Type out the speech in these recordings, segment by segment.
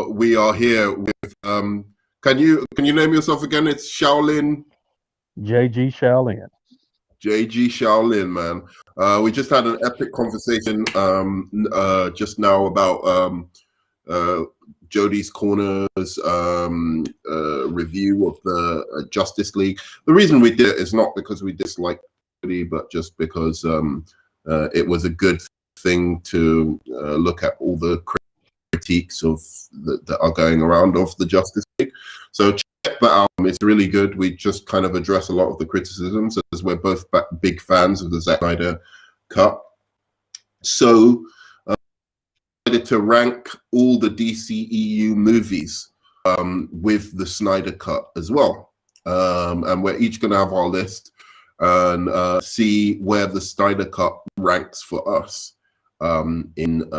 We are here with can you name yourself again? It's Shaolin. JG Shaolin. JG Shaolin, man. We just had an epic conversation just now about uh, Jodie's Corner's review of the Justice League. The reason we did it is not because we dislike Jodie, but just because it was a good thing to look at all the critiques of that are going around of the Justice League. So check that out. It's really good. We just kind of address a lot of the criticisms as we're both big fans of the Zack Snyder cut. So decided to rank all the DCEU movies with the Snyder cut as well. And we're each going to have our list and see where the Snyder cut ranks for us in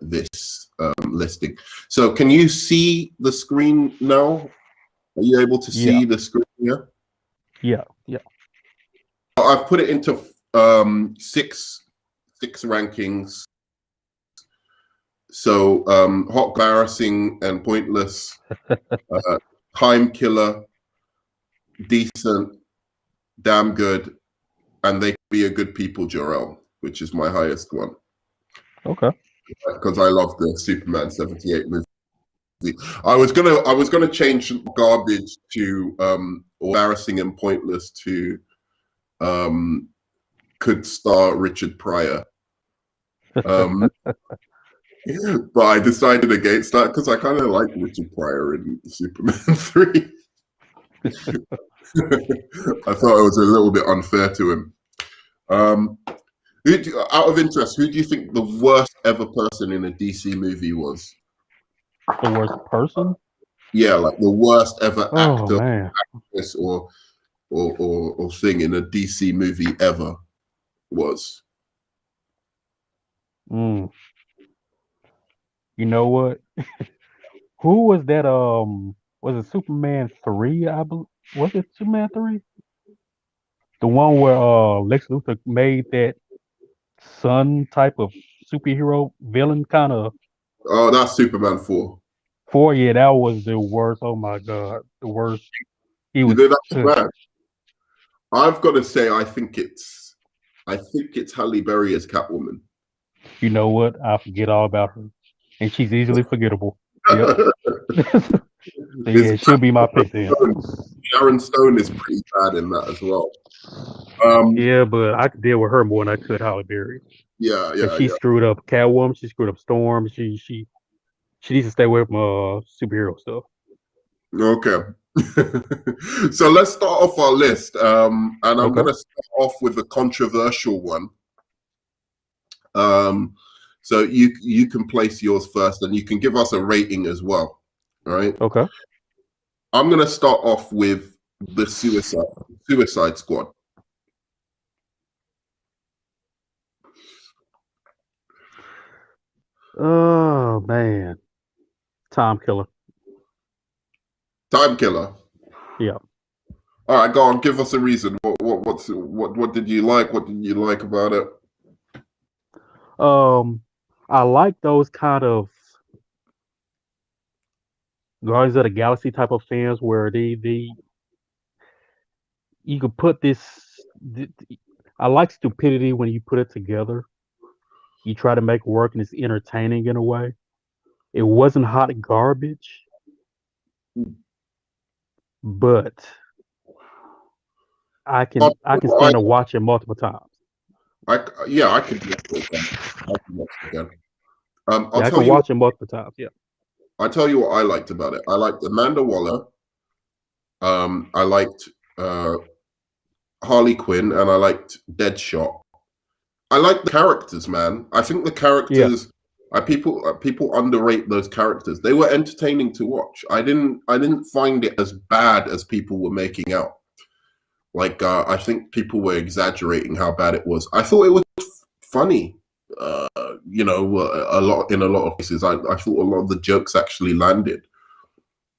this listing. So can you see the screen now? Are you able to see the screen here? Yeah. I've put it into six rankings. So hot, embarrassing, and pointless, time killer, decent, damn good, and they be a good people, Jor-El, which is my highest one. Okay. Because I love the Superman 78 movie. I was gonna change garbage to embarrassing and pointless to could star Richard Pryor. But I decided against that because I kind of like Richard Pryor in Superman 3. I thought it was a little bit unfair to him. Out of interest, who do you think the worst ever person in a DC movie was? The worst person? Yeah, like the worst ever actor, man. actress, or thing in a DC movie ever was. You know what? Who was that? Was it Superman 3? I believe. Was it Superman 3? The one where Lex Luthor made that sun type of superhero villain kind of. Oh, that's Superman 4. 4. Yeah, that was the worst. Oh my God, the worst. He You was. know that's bad. I've got to say, I think it's Halle Berry as Catwoman. You know what? I forget all about her, and she's easily forgettable. Yep. So yeah, she'll be my pick then. Sharon Stone is pretty bad in that as well. Yeah, but I could deal with her more than I could Halle Berry. Yeah. She screwed up Catwoman. She screwed up Storm. She needs to stay away from superhero stuff. Okay. So let's start off our list. And I'm going to start off with a controversial one. So you can place yours first, and you can give us a rating as well. All right. Okay. I'm going to start off with the Suicide Squad. Oh man, time killer. Time killer. Yeah. All right, go on. Give us a reason. What did you like? What did you like about it? I like those kind of Guardians of the Galaxy type of fans where you could put this. I like stupidity when you put it together. You try to make it work and it's entertaining in a way. It wasn't hot garbage, but I can stand to watch it multiple times. I could watch it again. I can watch it multiple times. Yeah. I'll tell you what I liked about it. I liked Amanda Waller. I liked Harley Quinn, and I liked Deadshot. I like the characters, man. I think the characters, people underrate those characters. They were entertaining to watch. I didn't find it as bad as people were making out. Like I think people were exaggerating how bad it was. I thought it was funny. A lot of cases. I thought a lot of the jokes actually landed,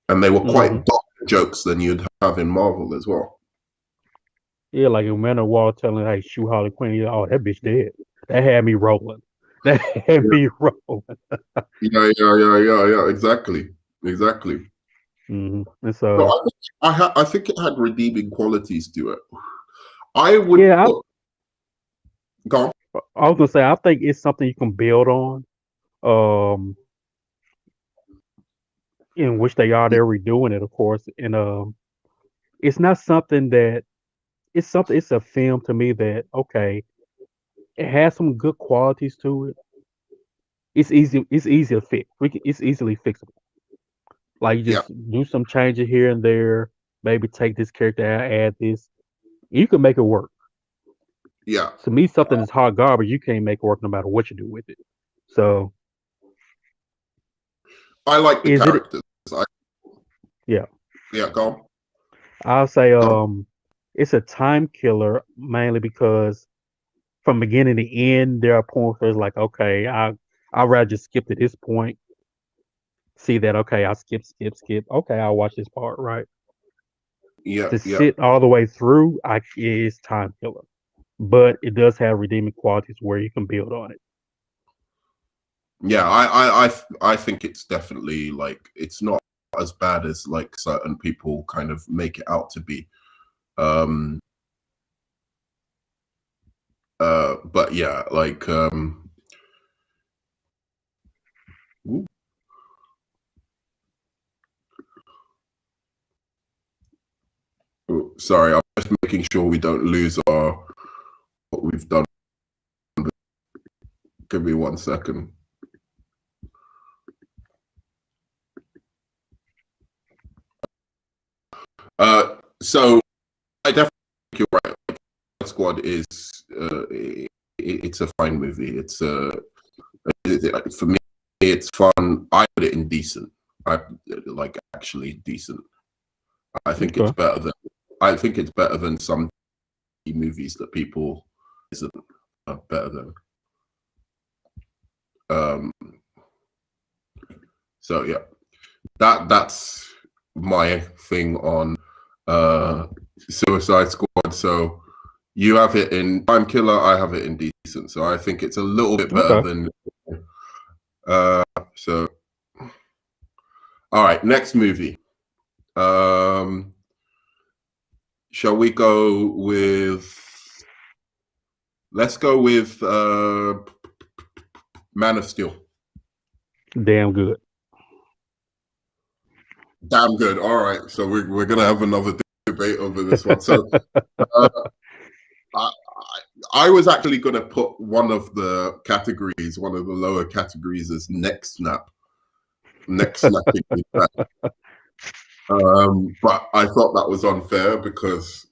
and they were quite darker jokes than you'd have in Marvel as well. Yeah, like Amanda Waller telling, "Hey, shoot Harley Quinn." Oh, that bitch dead. That had me rolling. That had me rolling. Yeah, exactly. exactly. And So so, I think it had redeeming qualities to it. I would yeah, put, go on. I was gonna say I think it's something you can build on. Um, in which they're redoing it, of course, and it's not something that it's a film to me that okay, it has some good qualities to it. It's easy to fix. It's easily fixable. Like you Yeah, just do some changes here and there, maybe take this character out, add this. You can make it work. yeah. To me, something that's hot garbage, you can't make it work no matter what you do with it. So I like the is it? characters. I, Yeah, yeah, go on. I'll say Go on. it's a time killer mainly because from beginning to end, there are points where it's like, okay, I'd rather just skip to this point. See that, okay, I'll skip. Okay, I'll watch this part, right? Yeah, To yeah, sit all the way through, is time killer. But it does have redeeming qualities where you can build on it. yeah. I think it's definitely like it's not as bad as like certain people kind of make it out to be. Um, but yeah, like ooh, sorry, I'm just making sure we don't lose our what we've done. Give me 1 second. So I definitely think you're right. Squad is it's a fine movie. It's for me, it's fun. I put it in decent. I like actually decent. I think it's Okay. better than I think it's better than some movies that people isn't better than. Um, so yeah, that's my thing on Suicide Squad. So you have it in Time Killer, I have it in decent. So I think it's a little bit better Okay. than. Uh, so all right, next movie. Um, shall we go with? Let's go with Man of Steel. Damn good. Damn good. All right, so we're gonna have another debate over this one. So I, I was actually gonna put one of the categories, one of the lower categories, as neck snap, neck snapping. But I thought that was unfair because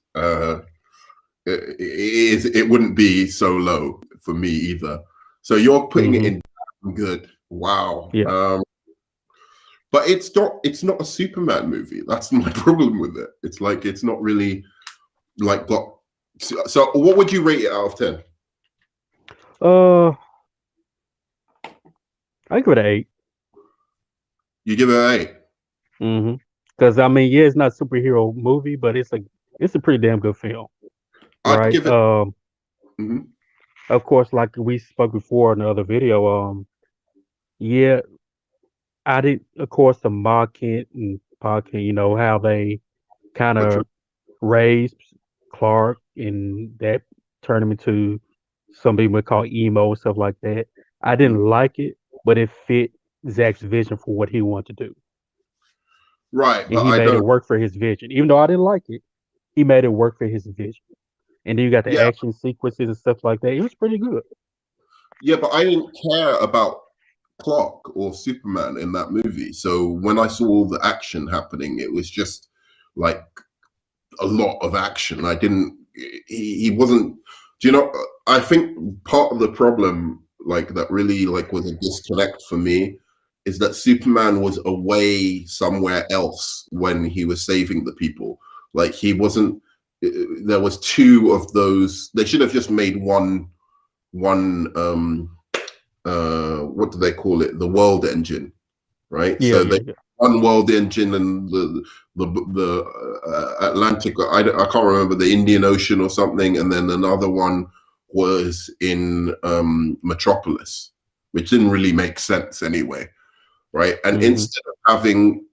it wouldn't be so low for me either. So you're putting it hmm in good. Wow. Yeah. But it's not a Superman movie. That's my problem with it. It's like it's not really like got. So what would you rate it out of 10? Uh, I give it an 8. You give it an 8. Because I mean, yeah, it's not a superhero movie, but it's a pretty damn good film, I'd right? give it. Mhm. Of course, like we spoke before in the other video, yeah, I did, of course, the Ma Kent and Pa Kent, how they kind But of raised Clark and that turned him into something we call emo and stuff like that. I didn't like it, but it fit Zach's vision for what he wanted to do. right, And but he I made it don't. work for his vision. Even though I didn't like it, he made it work for his vision. And then you got the Yeah, action sequences and stuff like that. It was pretty good. yeah, but I didn't care about Clark or Superman in that movie. So when I saw all the action happening, it was just like a lot of action. I didn't. He wasn't. Do you know? I think part of the problem, like that, really like was a disconnect for me, is that Superman was away somewhere else when he was saving the people. Like he wasn't. There was two of those. They should have just made one. What do they call it? The world engine, right? Yeah, So yeah, they yeah. one world engine and the Atlantic. I can't remember the Indian Ocean or something, and then another one was in Metropolis, which didn't really make sense anyway. right? And Mm-hmm. instead of having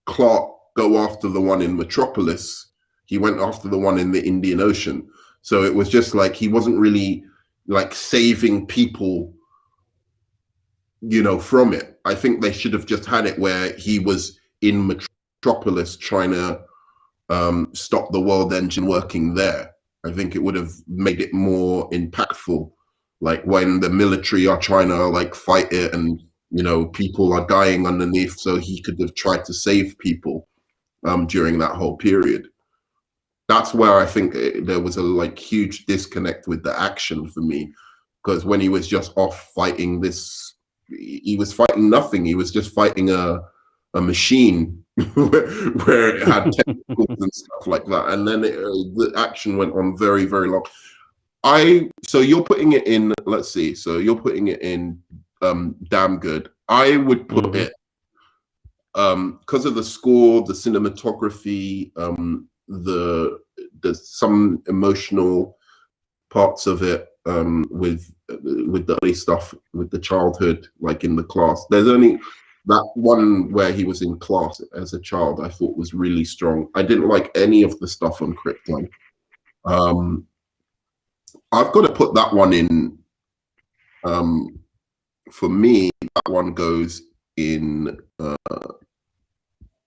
Clark go after the one in Metropolis, he went after the one in the Indian Ocean. So it was just like he wasn't really like saving people, you know, from it. I think they should have just had it where he was in Metropolis trying to stop the world engine working there. I think it would have made it more impactful. Like when the military are trying to like fight it and, you know, people are dying underneath, so he could have tried to save people during that whole period. That's where I think there was a like huge disconnect with the action for me, because when he was just off fighting this, he was fighting nothing. He was just fighting a machine where it had tentacles and stuff like that, and then the action went on very very long. So you're putting it in. Let's see. So you're putting it in damn good. I would put it because of the score, the cinematography, the some emotional parts of it with the early stuff with the childhood, like in the class. There's only that one where he was in class as a child I thought was really strong. I didn't like any of the stuff on Krypton. I've got to put that one in. For me, that one goes in.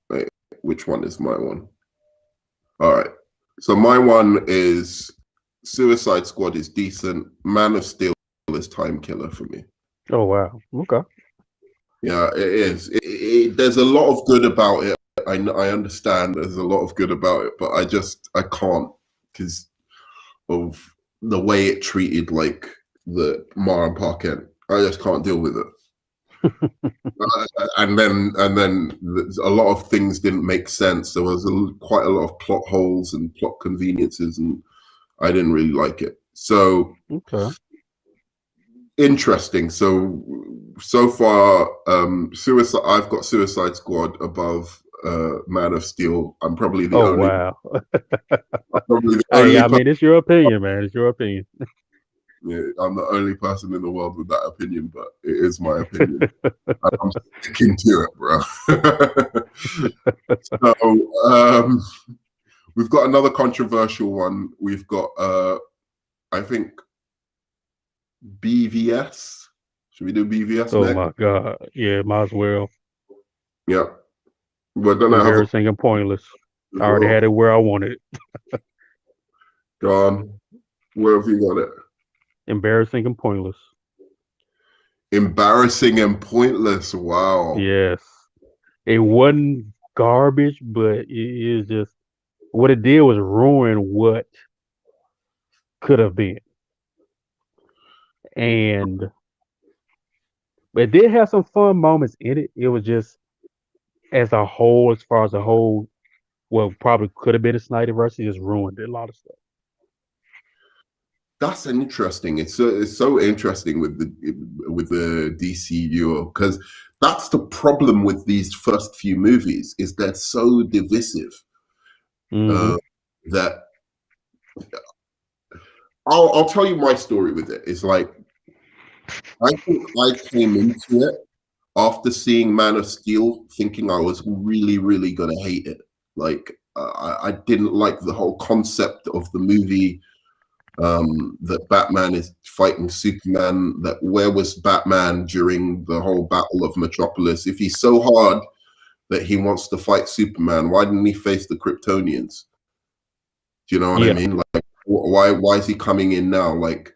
Wait, which one is my one? All right. So my one is Suicide Squad is decent. Man of Steel is time killer for me. Oh wow. Okay. Yeah, it is. There's a lot of good about it. I understand there's a lot of good about it, but I can't because of the way it treated like the Mara Parkent. I just can't deal with it. And then a lot of things didn't make sense. There was quite a lot of plot holes and plot conveniences, and I didn't really like it. So okay. Interesting. So far, Suicide. I've got Suicide Squad above Man of Steel. I'm probably the Oh only. wow. I'm probably the Hey, only I mean, it's your opinion, man. It's your opinion. Yeah, I'm the only person in the world with that opinion, but it is my opinion. I'm sticking to it, bro. So we've got another controversial one. We've got, I think, BVS. Should we do BVS Oh next? my God. Yeah, might as well. Yeah. We're going to have Embarrassing and pointless. I already had it where I wanted it. Go on. Where have you got it? Embarrassing and pointless. Embarrassing and pointless. Wow. Yes. It wasn't garbage, but it is just what it did was ruin what could have been. And it did have some fun moments in it. It was just as a whole, as far as a whole, well, probably could have been a Snyder versus just ruined a lot of stuff. That's interesting. It's so interesting with the DCEU, because that's the problem with these first few movies, is they're so divisive that I'll tell you my story with it. It's like I think I came into it after seeing Man of Steel, thinking I was really, really gonna hate it. Like I didn't like the whole concept of the movie. That Batman is fighting Superman, that where was Batman during the whole battle of Metropolis? If he's so hard that he wants to fight Superman, why didn't he face the Kryptonians? Do you know what I mean? Like, why is he coming in now? Like,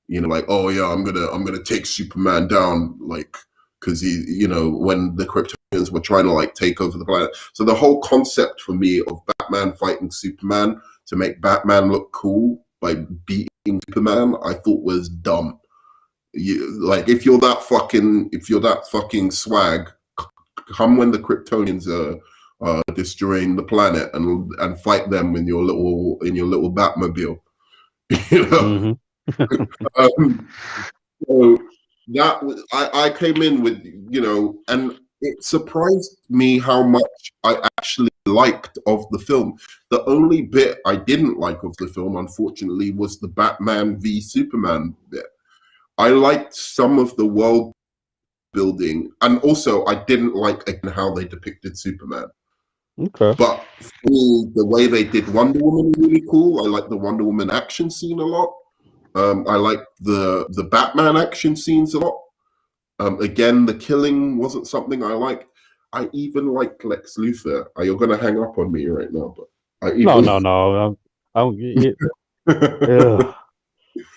you know, like, oh yeah, I'm gonna take Superman down, like, because he, you know, when the Kryptonians were trying to like take over the planet. So the whole concept for me of Batman fighting Superman to make Batman look cool by beating Superman, I thought was dumb. Like, if you're that fucking swag, come when the Kryptonians are destroying the planet and fight them in your little Batmobile. You know. So that I came in with, you know, and it surprised me how much I actually liked of the film. The only bit I didn't like of the film, unfortunately, was the Batman v Superman bit. I liked some of the world building, and also I didn't like again how they depicted Superman. Okay. But for me, the way they did Wonder Woman is really cool. I like the Wonder Woman action scene a lot. I like the Batman action scenes a lot. Again, the killing wasn't something I liked. I even like Lex Luthor. You're going to hang up on me right now, but I No, even. no, no. Ugh,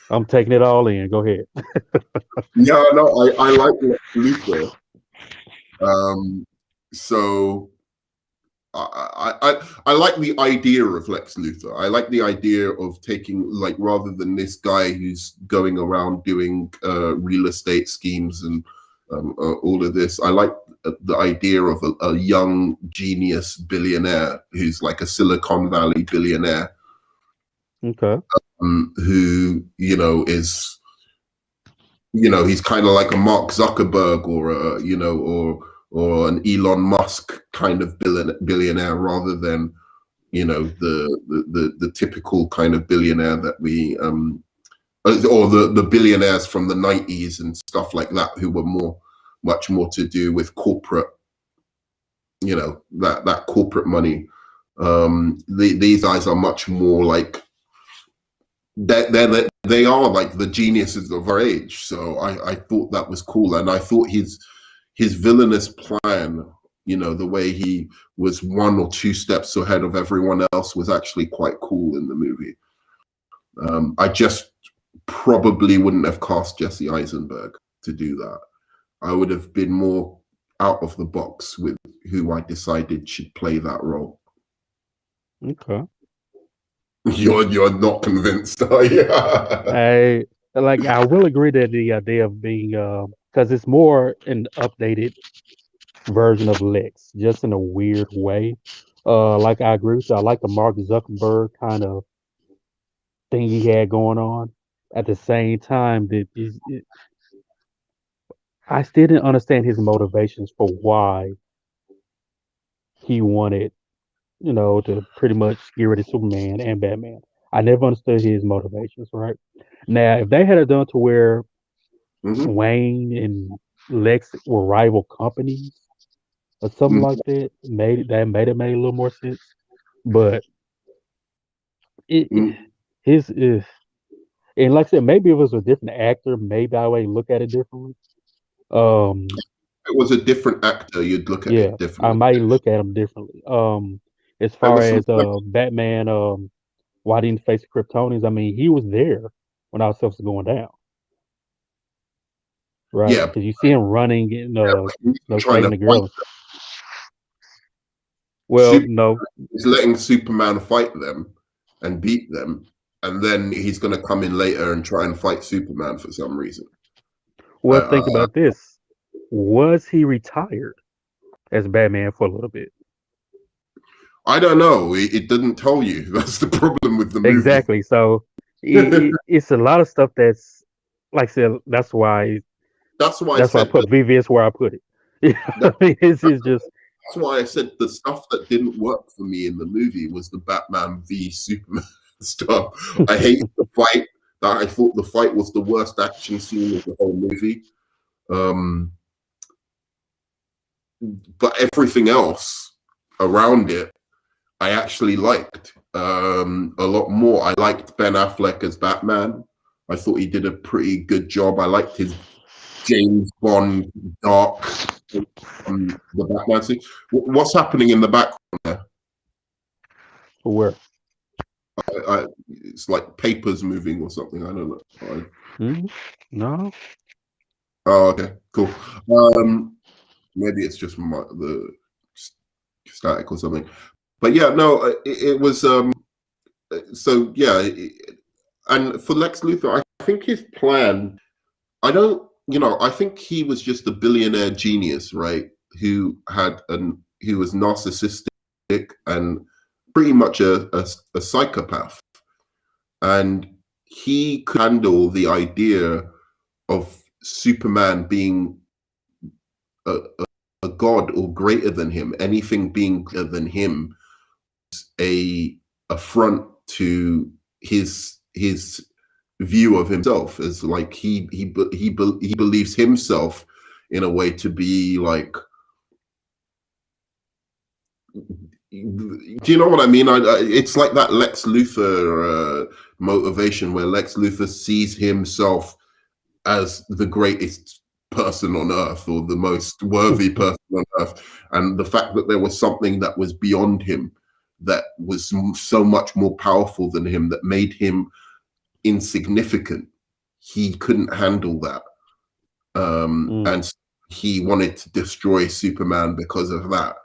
I'm taking it all in. Go ahead. Yeah, no, I like Lex Luthor. So I like the idea of Lex Luthor. I like the idea of taking, like, rather than this guy who's going around doing real estate schemes and all of this. I like the idea of a young genius billionaire who's like a Silicon Valley billionaire. Okay. Who is he's kind of like a Mark Zuckerberg or or an Elon Musk kind of billionaire rather than the typical kind of billionaire that we or the billionaires from the 90s and stuff like that who were much more to do with corporate, that corporate money. These guys are much more like they are like the geniuses of our age. So I thought that was cool, and I thought his villainous plan, the way he was 1 or 2 steps ahead of everyone else, was actually quite cool in the movie. I just probably wouldn't have cast Jesse Eisenberg to do that. I would have been more out of the box with who I decided should play that role. Okay. You're not convinced, are you? I will agree that the idea of being because it's more an updated version of Lex, just in a weird way. Like I agree with you. I like the Mark Zuckerberg kind of thing he had going on. At the same time, I still didn't understand his motivations for why he wanted, to pretty much get rid of Superman and Batman. I never understood his motivations, right? Now, if they had it done to where Mm-hmm. Wayne and Lex were rival companies or something Mm-hmm. like that, made it made a little more sense. But it his is and like I said, maybe if it was a different actor, maybe I would look at it differently. Um, If it was a different actor, you'd look at yeah, it I differently. might look at him differently. As There far was some. as Batman, why didn't he face the Kryptonians? I mean, he was there when all stuff was going down, right? Yeah, Because you see him running and he's trying saving to the fight. girl. Well, Superman no, is letting Superman fight them and beat them, and then he's going to come in later and try and fight Superman for some reason. well, think about this. Was he retired as Batman for a little bit? I don't know. It didn't tell you. That's the problem with the movie. Exactly. So it's a lot of stuff that's like I said. That's why I That's why I said put VVS where I put it. that, It's just that's why I said the stuff that didn't work for me in the movie was the Batman v Superman stuff. I hated the fight. I thought the fight was the worst action scene of the whole movie. But everything else around it, I actually liked a lot more. I liked Ben Affleck as Batman. I thought he did a pretty good job. I liked his James Bond dark the Batman scene. What's happening in the background there? where. It's like papers moving or something. I don't know. No. Oh, okay, cool. Maybe it's just the static or something. But yeah, no, it was. So yeah, and for Lex Luthor, I think his plan. I think he was just a billionaire genius, right? Who was narcissistic and pretty much a psychopath, and he could handle the idea of Superman being a god or greater than him, anything being greater than him, a affront to his view of himself, as like he believes himself in a way to be like, do you know what I mean? It's like that Lex Luthor motivation, where Lex Luthor sees himself as the greatest person on earth, or the most worthy person on earth, and the fact that there was something that was beyond him, that was so much more powerful than him, that made him insignificant. He couldn't handle that, and he wanted to destroy Superman because of that.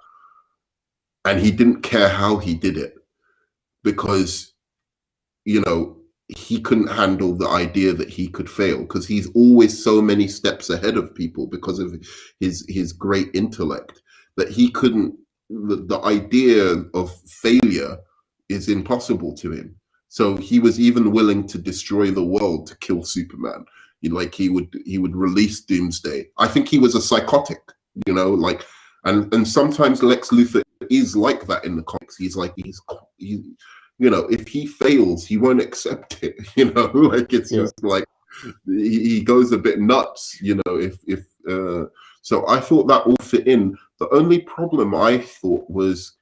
And he didn't care how he did it, because, you know, he couldn't handle the idea that he could fail, because he's always so many steps ahead of people because of his great intellect, that he couldn't, the idea of failure is impossible to him. So he was even willing to destroy the world to kill Superman. Like he would release Doomsday. I think he was a psychotic, you know, like, and sometimes Lex Luthor is like that in the comics. He's like, he's you know, if he fails, he won't accept it. You know, like it's just like he goes a bit nuts. You know, if so, I thought that all fit in. The only problem I thought was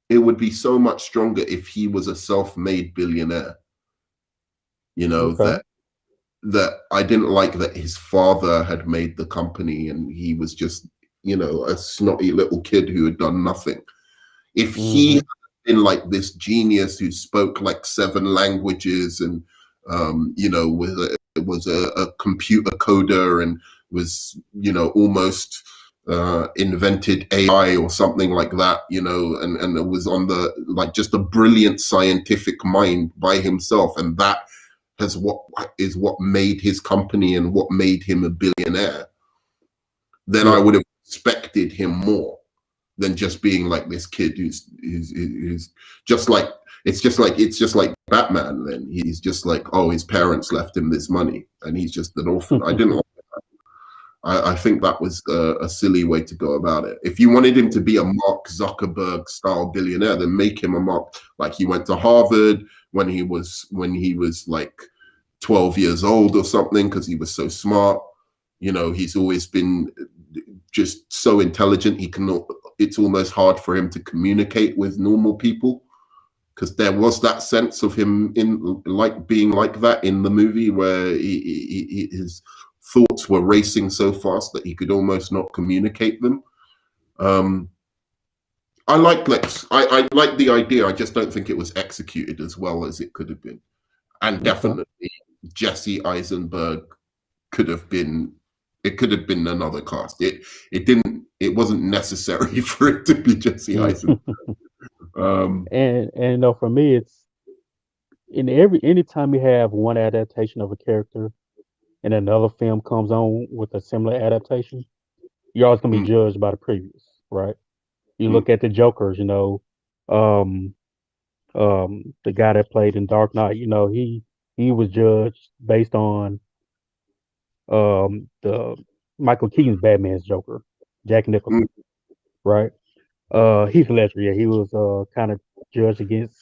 it would be so much stronger if he was a self-made billionaire. You know, that I didn't like that his father had made the company and he was just, you know, a snotty little kid who had done nothing. If he had been like this genius who spoke like 7 languages and, you know, was a computer coder and was, you know, almost invented AI or something like that, you know, and it was on the, like, just a brilliant scientific mind by himself. And that is what made his company and what made him a billionaire. Then I would have expected him more than just being like this kid who's just like, it's just like Batman. Then he's just like, oh, his parents left him this money and he's just an orphan. I didn't like that. I think that was a silly way to go about it. If you wanted him to be a Mark Zuckerberg style billionaire, then make him a Mark, like he went to Harvard when he was like 12 years old or something, because he was so smart. You know, he's always been just so intelligent. It's almost hard for him to communicate with normal people, because there was that sense of him in like being like that in the movie, where his thoughts were racing so fast that he could almost not communicate them. I like Lex. I like the idea. I just don't think it was executed as well as it could have been. And definitely Jesse Eisenberg could have been. It could have been another cast. It wasn't necessary for it to be Jesse Eisenberg. And for me, it's anytime you have one adaptation of a character and another film comes on with a similar adaptation, you're always gonna be judged by the previous, right? You look at the Jokers, you know, the guy that played in Dark Knight, you know, he was judged based on the Michael Keaton's Batman's Joker, Jack Nicholson, right? Heath Ledger, he was kind of judged against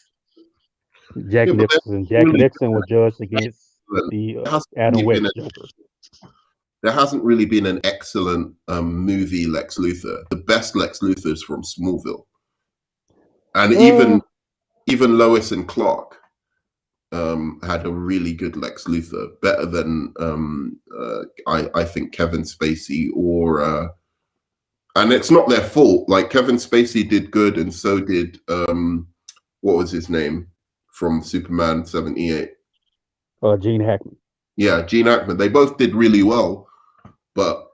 Jack Nicholson. Jack Nicholson was judged against the Adam West Joker. There hasn't really been an excellent movie Lex Luthor. The best Lex Luthor is from Smallville, and even Lois and Clark had a really good Lex Luthor, better than I think Kevin Spacey or. And it's not their fault. Like Kevin Spacey did good, and so did what was his name from Superman 78? Gene Hackman. Yeah, Gene Hackman. They both did really well, but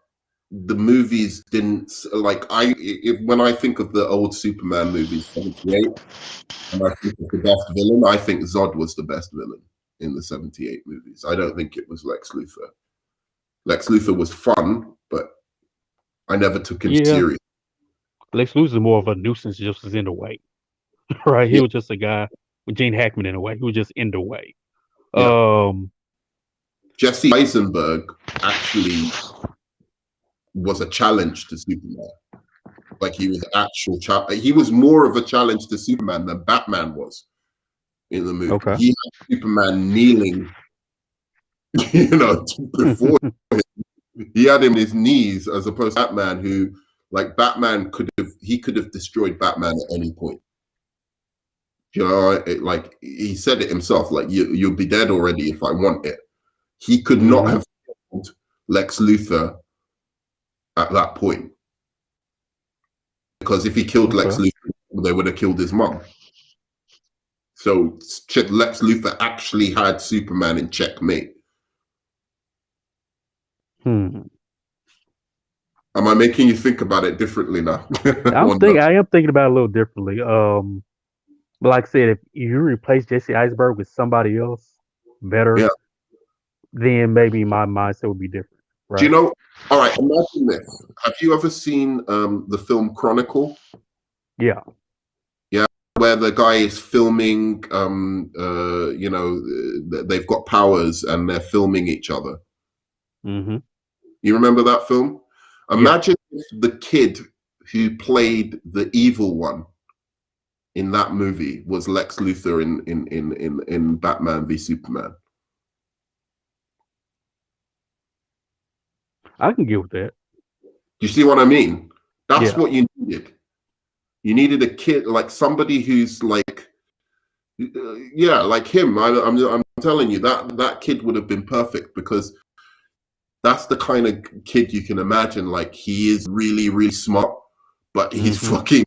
the movies didn't. Like when I think of the old Superman movies, 78, and I think of the best villain, I think Zod was the best villain in the 78 movies. I don't think it was Lex Luthor. Lex Luthor was fun, but I never took him serious. Lex Luthor is more of a nuisance, just as in the way, right? He was just a guy with Gene Hackman in a way. He was just in the way. Jesse Eisenberg actually was a challenge to Superman. Like he was he was more of a challenge to Superman than Batman was in the movie. Okay. He had Superman kneeling, you know, before him. He had him on his knees as opposed to Batman, who, like, Batman could have destroyed Batman at any point. You know, like he said it himself, like you'll be dead already if I want it. He could not have killed Lex Luthor at that point, because if he killed Lex Luthor, they would have killed his mom. So Lex Luthor actually had Superman in checkmate. Hmm. Am I making you think about it differently now? I am thinking about it a little differently. But like I said, if you replace Jesse Eisenberg with somebody else better, Yeah. then maybe my mindset would be different. Right? Do you know? All right, imagine this. Have you ever seen the film Chronicle? Yeah. Yeah, where the guy is filming. You know, they've got powers and they're filming each other. Mm-hmm. You remember that film? Imagine if the kid who played the evil one in that movie was Lex Luthor in Batman v Superman. I can get with that. You see what I mean? That's what you needed. You needed a kid, like somebody who's like, like him. I'm telling you that kid would have been perfect, because that's the kind of kid you can imagine. Like, he is really, really smart, but he's fucking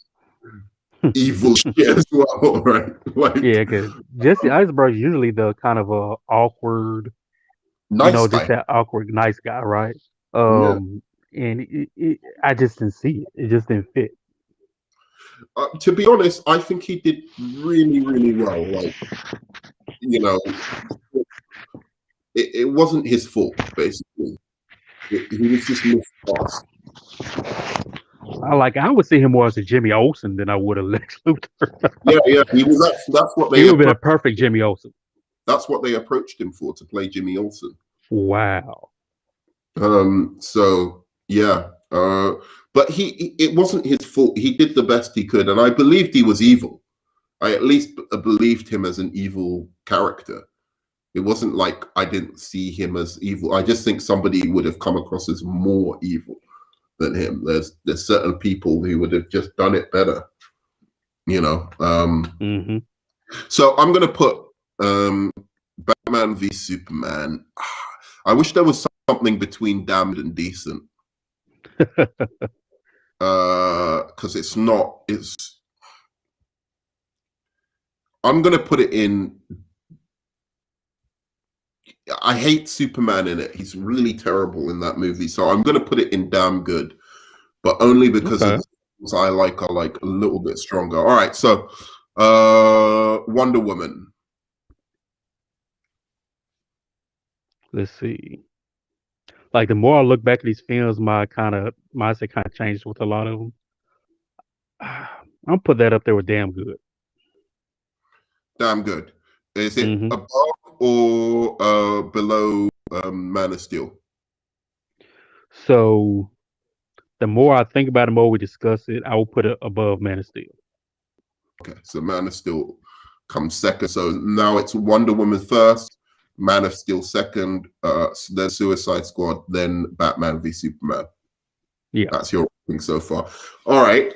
evil shit as well, right? Like, yeah, because Jesse Eisenberg is usually the kind of awkward, nice just guy. that awkward nice guy, right? Yeah. And I just didn't see it. It just didn't fit. To be honest, I think he did really, really well. Like, you know, it wasn't his fault, basically. He was just miscast. I would see him more as a Jimmy Olsen than I would a Lex Luthor. Yeah, he was. That's what they. He would have been a perfect Jimmy Olsen. That's what they approached him for, to play Jimmy Olsen. Wow. So yeah. But it wasn't his fault. He did the best he could, and I believed he was evil. I at least believed him as an evil character. It wasn't like I didn't see him as evil. I just think somebody would have come across as more evil than him. There's certain people who would have just done it better, you know. So I'm gonna put Batman v Superman. I wish there was something between damned and decent. Because it's not. I'm gonna put it in. I hate Superman in it. He's really terrible in that movie. So I'm gonna put it in damn good, but only because of the things I like are like a little bit stronger. All right, so Wonder Woman. Let's see. Like, the more I look back at these films, my mindset kind of changed with a lot of them. I'll put that up there with damn good. Damn good. Is it above or below Man of Steel? So the more I think about it, the more we discuss it, I will put it above Man of Steel. Okay, so Man of Steel comes second. So now it's Wonder Woman first, Man of Steel second, then Suicide Squad, then Batman v Superman. Yeah, that's your thing so far. All right.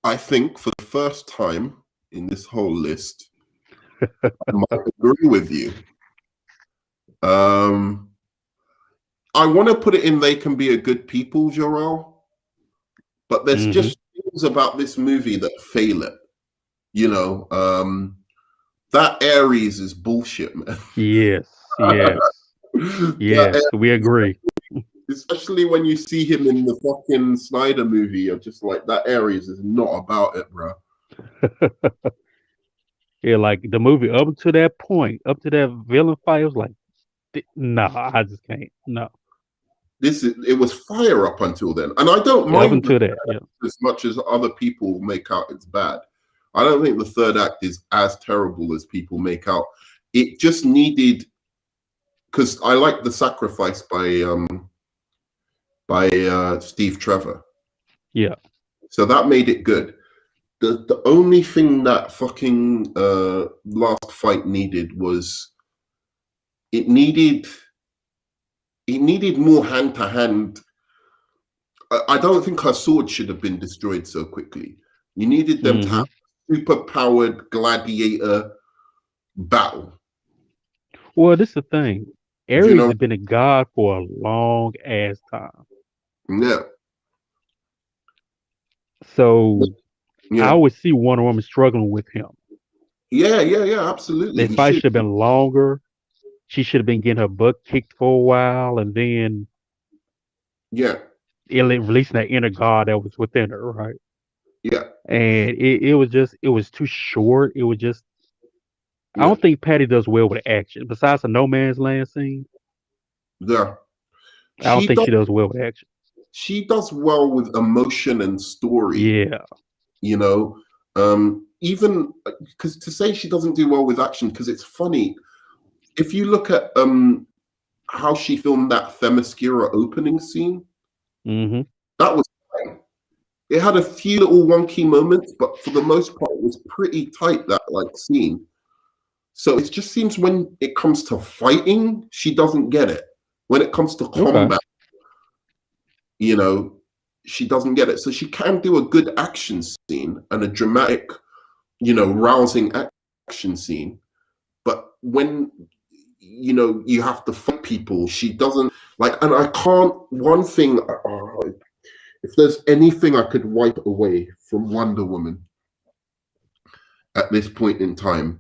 I think for the first time in this whole list, I might agree with you. I want to put it in They Can Be a Good People, Jarrell, but there's just things about this movie that fail it. You know, that Ares is bullshit, man. Yes. Yes, we agree. Especially when you see him in the fucking Snyder movie, you're just like, that Ares is not about it, bro. Yeah, like the movie up to that point, up to that villain fight, it was like, no, I just can't. No. It was fire up until then, and I don't mind as much as other people make out it's bad. I don't think the third act is as terrible as people make out. It just needed, because I like the sacrifice by Steve Trevor. Yeah. So that made it good. The only thing that fucking last fight needed was, it needed It needed more hand to hand. I don't think her sword should have been destroyed so quickly. You needed them to have super powered gladiator battle. Well, this is the thing. You Ares know? has been a god for a long ass time. Yeah. So I Yeah. always see Wonder Woman struggling with him. Yeah. Absolutely. That He fight should. should have been longer. She should have been getting her butt kicked for a while, and then Yeah. releasing that inner god that was within her, right? Yeah. And it was too short. It was just I Yeah. don't think Patty does well with action. Besides the No Man's Land scene, Yeah. I don't She think does she does well with action. she does well with emotion and story, Yeah. you know. Even because to say she doesn't do well with action, because it's funny. If you look at how she filmed that Themyscira opening scene, Mm-hmm. that was fine. It had a few little wonky moments, but for the most part, it was pretty tight, that like scene. So it just seems when it comes to fighting, she doesn't get it. When it comes to Okay. combat, you know, she doesn't get it. So she can do a good action scene and a dramatic, rousing action scene. But when, you have to fight people, she doesn't like, and I can't, one thing, if there's anything I could wipe away from Wonder Woman at this point in time,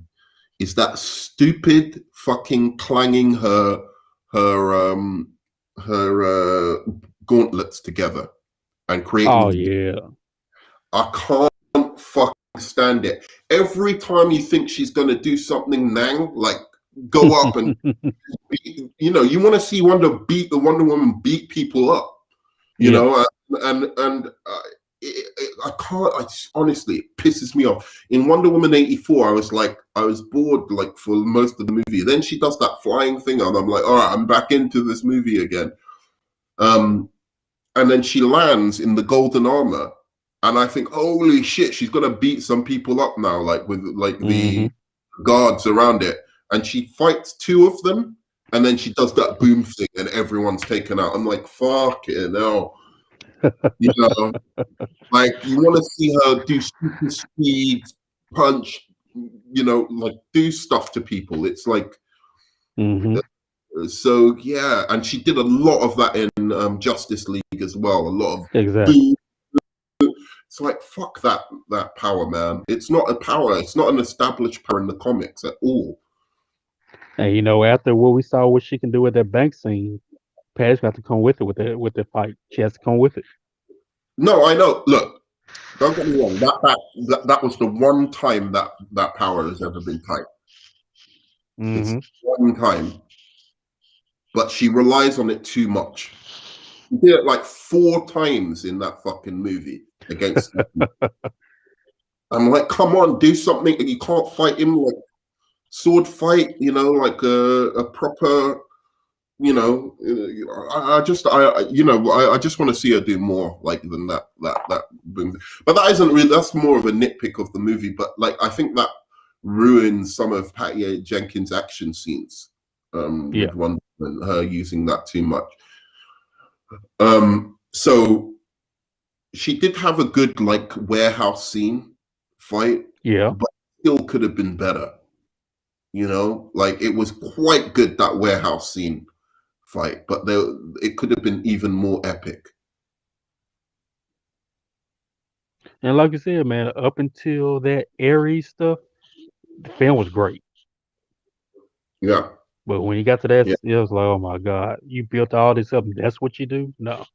is that stupid fucking clanging her gauntlets together and creating Oh the. yeah. I can't fucking stand it. Every time you think she's gonna do something now, like go up and you want to see Wonder Woman beat people up, Yeah. and I can't. Honestly, it pisses me off. In Wonder Woman 84, I was bored like for most of the movie. Then she does that flying thing, and I'm like, all right, I'm back into this movie again. And then she lands in the golden armor, and I think, holy shit, she's gonna beat some people up now, like with like Mm-hmm. the guards around it, and she fights two of them, and then she does that boom thing, and everyone's taken out. I'm like, fuck it, no, you know, like you want to see her do super speed punch, like do stuff to people. It's like Mm-hmm. so, yeah, and she did a lot of that in Justice League as well. A lot of Exactly. boom. It's like fuck that power, man. It's not a power. It's not an established power in the comics at all. And after what we saw, what she can do with that bank scene, Patty's got to come with it with the fight. She has to come with it. No, I know. Look, don't get me wrong. That was the one time that power has ever been tight. It's Mm-hmm. one time, but she relies on it too much. She did it like 4 times in that fucking movie against. I'm like, come on, do something. You can't fight him like sword fight. Like a proper. I just want to see her do more like than that boom. But that isn't really. That's more of a nitpick of the movie. But like, I think that ruins some of Patty Jenkins' action scenes Yeah. with Wonder Woman, her using that too much. So she did have a good like warehouse scene fight, Yeah. but still could have been better. Like it was quite good, that warehouse scene fight, but it could have been even more epic. And like you said, man, up until that Ares stuff, the film was great. Yeah, But when you got to that, yeah, it was like, oh my God, you built all this up and that's what you do? No.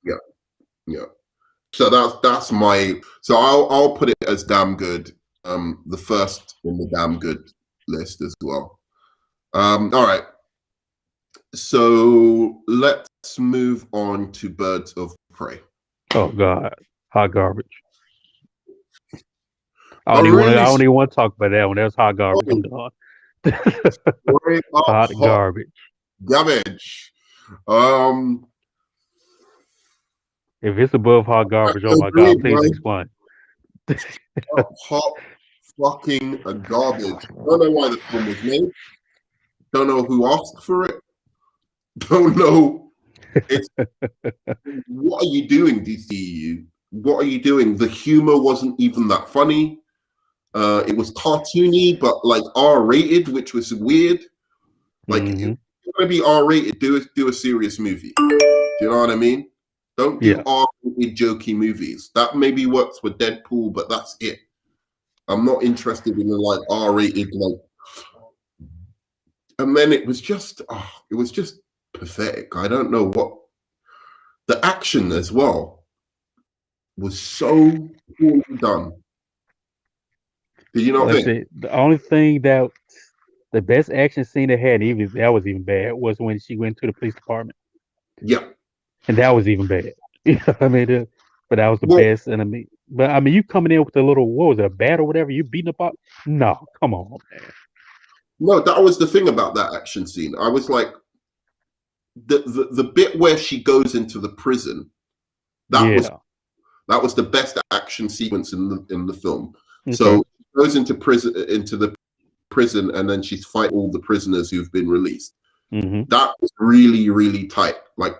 yeah, yeah. So that's my. So I'll put it as damn good. The first in the damn good list as well. All right. So let's move on to Birds of Prey. Oh God. Hot garbage. Oh, I really? don't even want to talk about that one. That's hot garbage. I'm Sorry, done. straight up Hot hot garbage. garbage. Um, If it's above hot I garbage, oh my God, agree, please man. explain. Hot fucking garbage. Don't know why the film was made. Don't know who asked for it. Don't know. It's what are you doing, DCEU? What are you doing? The humor wasn't even that funny. It was cartoony, but like R-rated, which was weird. Like, if Mm-hmm. you're gonna be R-rated, do a serious movie. Do you know what I mean? Don't do Yeah. R-rated jokey movies. That maybe works for Deadpool, but that's it. I'm not interested in the like R-rated like. And then it was just pathetic. I don't know what the action as well was so poorly done. Did you not Like I think? said, the only thing that the best action scene they had, even that was even bad, was when she went to the police department, Yeah. and that was even bad. You know what I mean? But that was the Well, best. And I mean, but I mean, you coming in with a little, what was it, a bat or whatever? You beating up? No, come on, man. no, that was the thing about that action scene. I was like, the bit where she goes into the prison, that was Yeah. that was the best action sequence in the film. Okay. So she goes into the prison, and then she's fighting all the prisoners who've been released. Mm-hmm. That was really, really tight. Like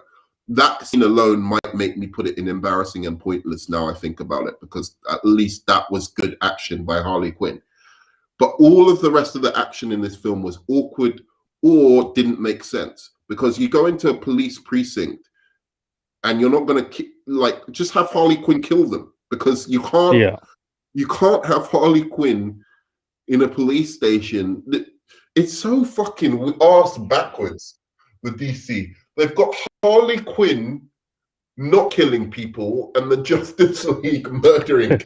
that scene alone might make me put it in embarrassing and pointless now I think about it, because at least that was good action by Harley Quinn. But all of the rest of the action in this film was awkward or didn't make sense, because you go into a police precinct and you're not going to like just have Harley Quinn kill them, because Yeah. you can't have Harley Quinn in a police station. It's so fucking arse backwards. The DC, they've got Harley Quinn not killing people and the Justice League murdering.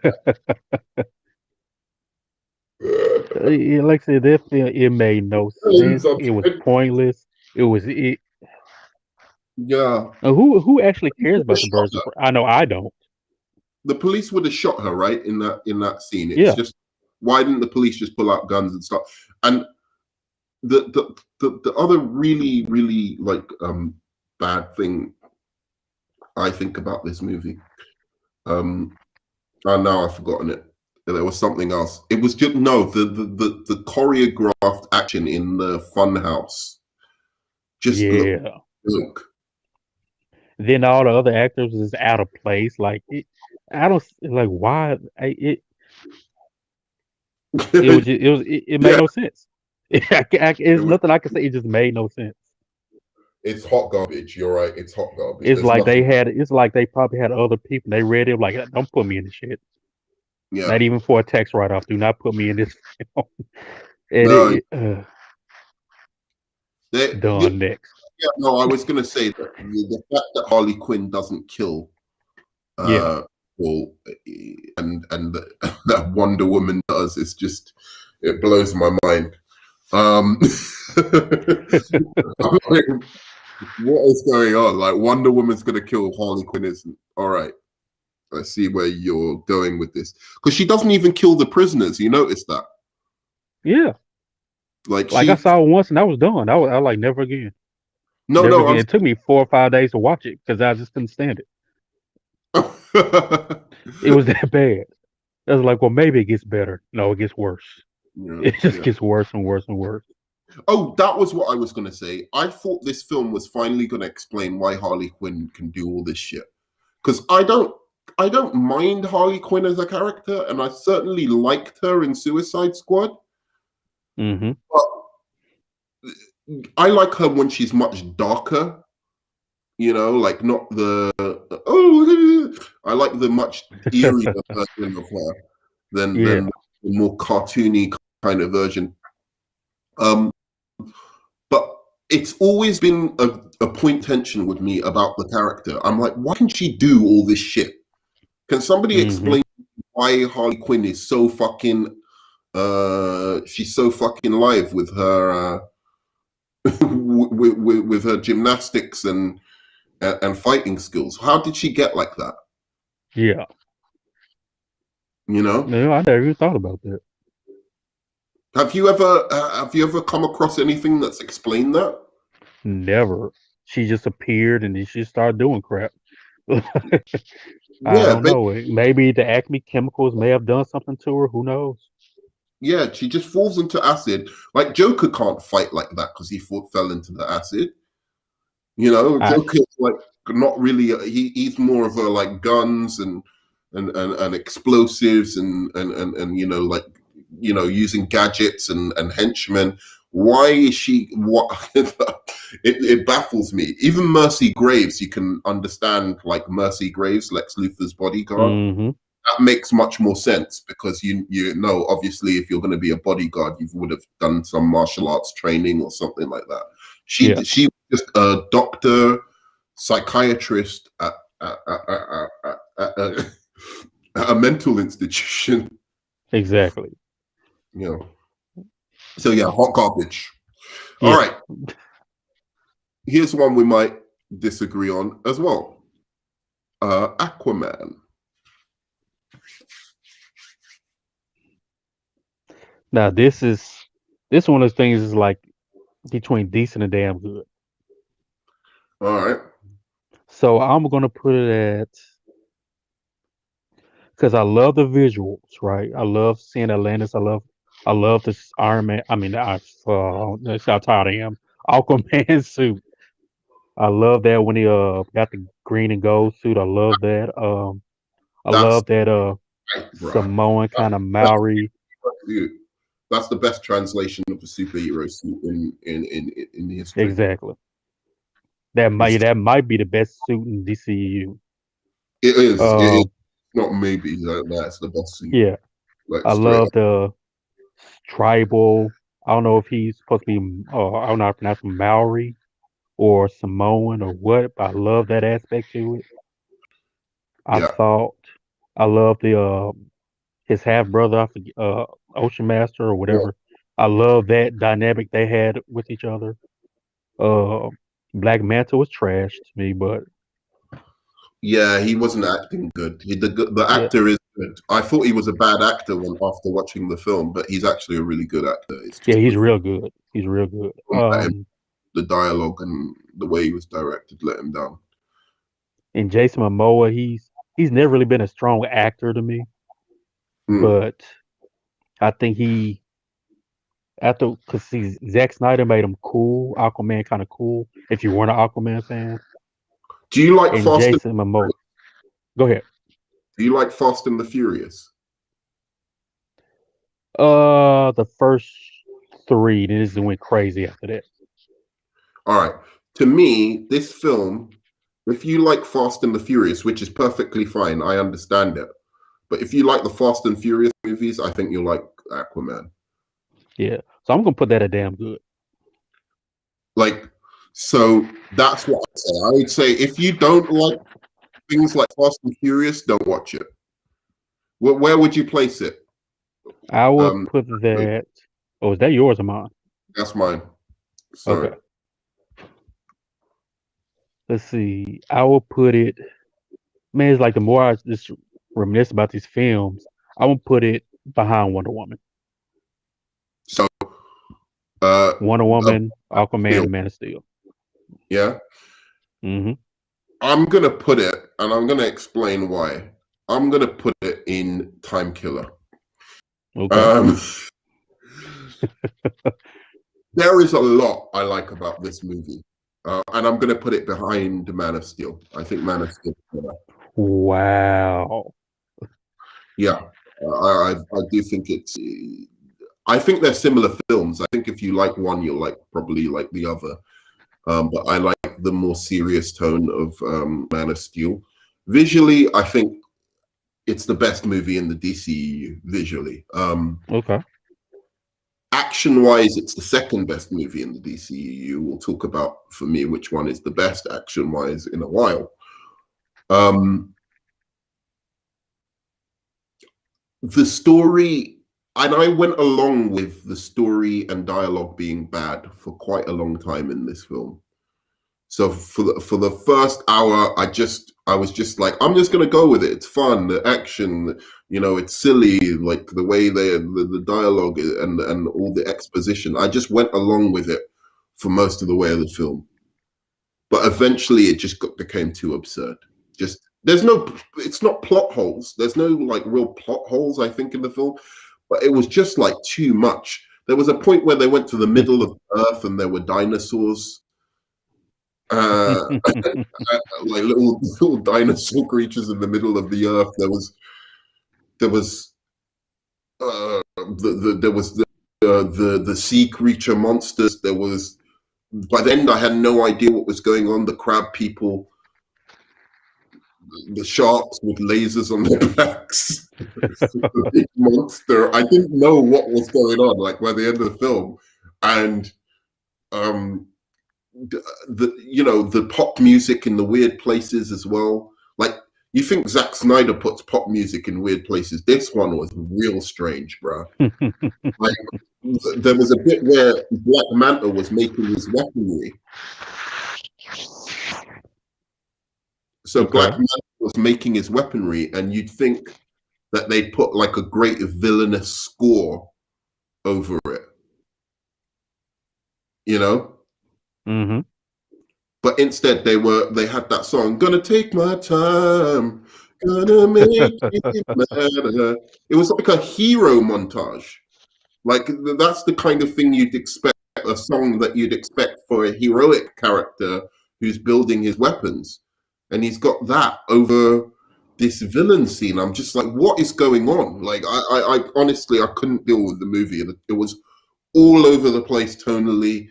Like I said, that film, it made no sense. It was pointless. It was it. Yeah, Who actually cares about the birds of prey? I know I don't. the police would have shot her right in that scene. It's Yeah. just, why didn't the police just pull out guns and stuff? And the other really really like bad thing I think about this movie, and now I've forgotten it. There was something else. It was just no the choreographed action in the funhouse just looked Yeah. joke. Then all the other actors is out of place. Like it, I don't like why it was just, it made Yeah, no sense. it It's was, nothing I can say. It just made no sense. it's hot garbage. You're right. It's hot garbage. It's There's like they nothing. had. It's like they probably had other people. They read it like, don't put me in this shit. Yeah. Not even for a tax write off. Do not put me in this film. And No. Yeah, done next. no. I was gonna say that the fact that Harley Quinn doesn't kill Yeah. well, and that Wonder Woman does, it's just, it blows my mind. I'm like, what is going on? Like, Wonder Woman's gonna kill Harley Quinn, isn't? All right, I see where you're going with this, because she doesn't even kill the prisoners. You notice that? Yeah. Like Like I she, saw it once and I was done. I was like, never again. no, Never no, again. It took me 4 or 5 days to watch it because I just couldn't stand it. It was that bad. I was like, well, maybe it gets better. No, it gets worse. yeah, It just yeah. gets worse and worse and worse. Oh, that was what I was going to say. I thought this film was finally going to explain why Harley Quinn can do all this shit. Because I don't mind Harley Quinn as a character, and I certainly liked her in Suicide Squad. Mm-hmm. But I like her when she's much darker. You know, like not the I like the much eerier version of her than Yeah. the more cartoony kind of version. But it's always been a point tension with me about the character. I'm like, why can she do all this shit? Can somebody Mm-hmm. explain why Harley Quinn is so fucking she's so fucking live with her with her gymnastics and fighting skills? How did she get like that? Yeah. You know? No, I never even thought about that. Have you ever come across anything that's explained that? Never. She just appeared and then she started doing crap. I Yeah, don't know. Maybe the Acme chemicals may have done something to her. Who knows? yeah, she just falls into acid. Like Joker can't fight like that because he fell into the acid. You know, I Joker's like not really. He's more of a like guns and explosives and you know like using gadgets and henchmen. Why is she? What it baffles me. Even Mercy Graves, you can understand like Mercy Graves, Lex Luthor's bodyguard. hmm That makes much more sense because you know obviously if you're going to be a bodyguard you would have done some martial arts training or something like that. Yeah, She was just a doctor psychiatrist at a mental institution, exactly. you know. So yeah, hot garbage. All Yeah. right, here's one we might disagree on as well. Aquaman. Now this one of those things is like between decent and damn good. All right, So I'm gonna put it at because I love the visuals, right? I love seeing Atlantis. I love this Iron Man. I mean, that's how tired I am. Aquaman suit. I love that when he got the green and gold suit. I love that. I that's love that right, bro. Samoan kind of Maori. That's the best translation of a superhero suit in history. Exactly. It's, That might be the best suit in DCEU. it is. It is Um, not maybe that's the best suit. yeah, Like I straight love up. the tribal. I don't know if he's supposed to be. I don't know how to pronounce him, Maori or Samoan or what. But I love that aspect to it. I Yeah, thought I love the his half brother, I forget, Ocean Master or yeah, whatever. I love that dynamic they had with each other. Uh, Black Manta was trash to me, but yeah. He wasn't acting good. The yeah, actor is good. I thought he was a bad actor after watching the film, but he's actually a really good actor. It's yeah, just he's real good. He's real good. the dialogue and the way he was directed let him down. And Jason Momoa, he's never really been a strong actor to me, Mm. but I think he after because Zack Snyder made him cool, Aquaman kind of cool. If you weren't an Aquaman fan, Do you like and Fast and Jason Momoa, go ahead. Do you like Fast and the Furious? The first three, then it went crazy after that. All right. To me, this film, if you like Fast and the Furious, which is perfectly fine, I understand it. But if you like the Fast and Furious movies, I think you'll like Aquaman. Yeah, so I'm gonna put that at damn good. Like, so that's what I say. I would say if you don't like things like Fast and Furious, don't watch it. Where would you place it? I would Um, put that. Oh, is that yours or mine? that's mine. Sorry. Okay. Let's see. I will put it. Man, it's like the more I just reminisce about these films, I will put it behind Wonder Woman. So, uh, Wonder Woman, Aquaman, Steel. and Man of Steel. Yeah. hmm I'm gonna put it, and I'm gonna explain why. I'm gonna put it in Time Killer. Okay. Um, there is a lot I like about this movie, and I'm gonna put it behind Man of Steel. I think Man of Steel. Wow. Yeah, I do think it's. I think they're similar films. I think if you like one, you'll probably like the other. But I like the more serious tone of Man of Steel. Visually, I think it's the best movie in the DCEU visually. Okay. Action-wise, it's the second best movie in the DCEU. We'll talk about for me which one is the best action-wise in a while. The story, and I went along with the story and dialogue being bad for quite a long time in this film. So for the first hour, I was just like, I'm just gonna go with it. It's fun, the action, it's silly, like the way the dialogue and all the exposition. I just went along with it for most of the way of the film. But eventually, it just became too absurd. Just it's not plot holes. There's no like real plot holes, I think, in the film. But it was just like too much. There was a point where they went to the middle of Earth and there were dinosaurs. like little dinosaur creatures in the middle of the earth. There was there was the sea creature monsters. There was, by the end I had no idea what was going on. The crab people, the sharks with lasers on their backs, the big monster. I didn't know what was going on. Like by the end of the film, and the pop music in the weird places as well. Like you think Zack Snyder puts pop music in weird places. This one was real strange, bro. Like there was a bit where Black Manta was making his weaponry. So Okay. Black Manta was making his weaponry, and you'd think that they'd put like a great villainous score over it, you know? Mm-hmm. But instead they had that song, "Gonna take my time, gonna make it matter." It was like a hero montage. Like that's the kind of thing you'd expect, a song that you'd expect for a heroic character who's building his weapons. And he's got that over this villain scene. I'm just like, what is going on? Like I honestly I couldn't deal with the movie. It was all over the place tonally.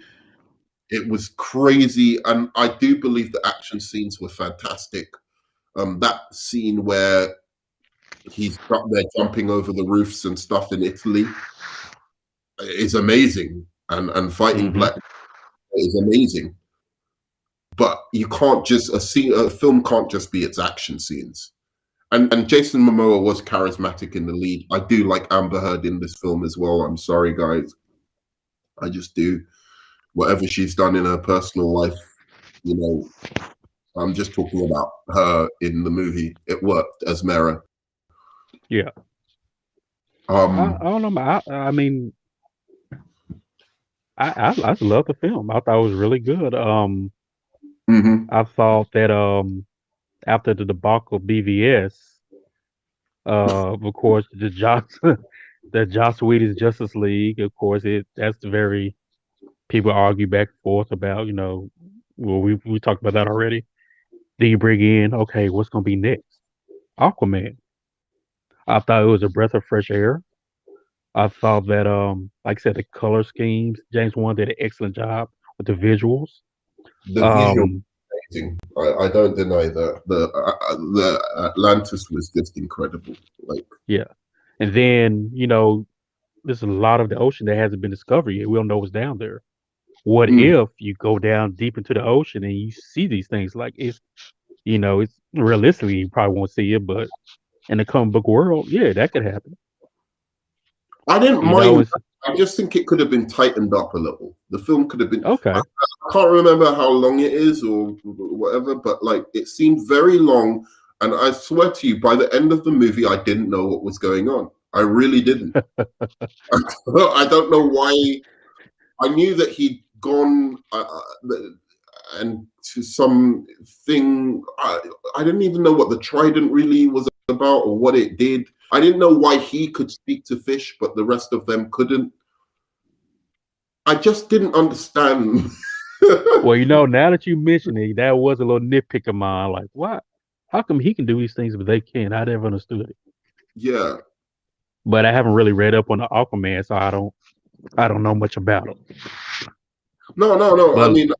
It was crazy, and I do believe the action scenes were fantastic. That scene where he's up there jumping over the roofs and stuff in Italy is amazing, and fighting Mm-hmm. Black is amazing. But you can't just a film can't just be its action scenes. And Jason Momoa was charismatic in the lead. I do like Amber Heard in this film as well. I'm sorry, guys, I just do. Whatever she's done in her personal life, you know, I'm just talking about her in the movie. It worked as Mera. Yeah. I don't know. I mean, I love the film. I thought it was really good. mhm. I thought that after the debacle of BVS, of course the Joss Whedon's Justice League, of course that's the very people argue back and forth about, well, we talked about that already. Then you bring in, okay, what's gonna be next? Aquaman. I thought it was a breath of fresh air. I thought that, like I said, the color schemes, James Wan did an excellent job with the visuals. The visual, Um, amazing. I don't deny that. The Atlantis was just incredible. Like, yeah, and then there's a lot of the ocean that hasn't been discovered yet. We don't know what's down there. What mm. if you go down deep into the ocean and you see these things? Like it's realistically you probably won't see it, but in the comic book world, yeah, that could happen. I didn't You know, mind. it's I just think it could have been tightened up a little. The film could have been. I okay. can't remember how long it is or whatever, but like it seemed very long. And I swear to you, by the end of the movie, I didn't know what was going on. I really didn't. I don't know why. I knew that he'd gone and to something. I didn't even know what the trident really was about or what it did. I didn't know why he could speak to fish, but the rest of them couldn't. I just didn't understand. Well, now that you mention it, that was a little nitpick of mine. Like, why? How come he can do these things but they can't? I never understood it. Yeah. But I haven't really read up on the Aquaman, so I don't know much about him. No. I But mean,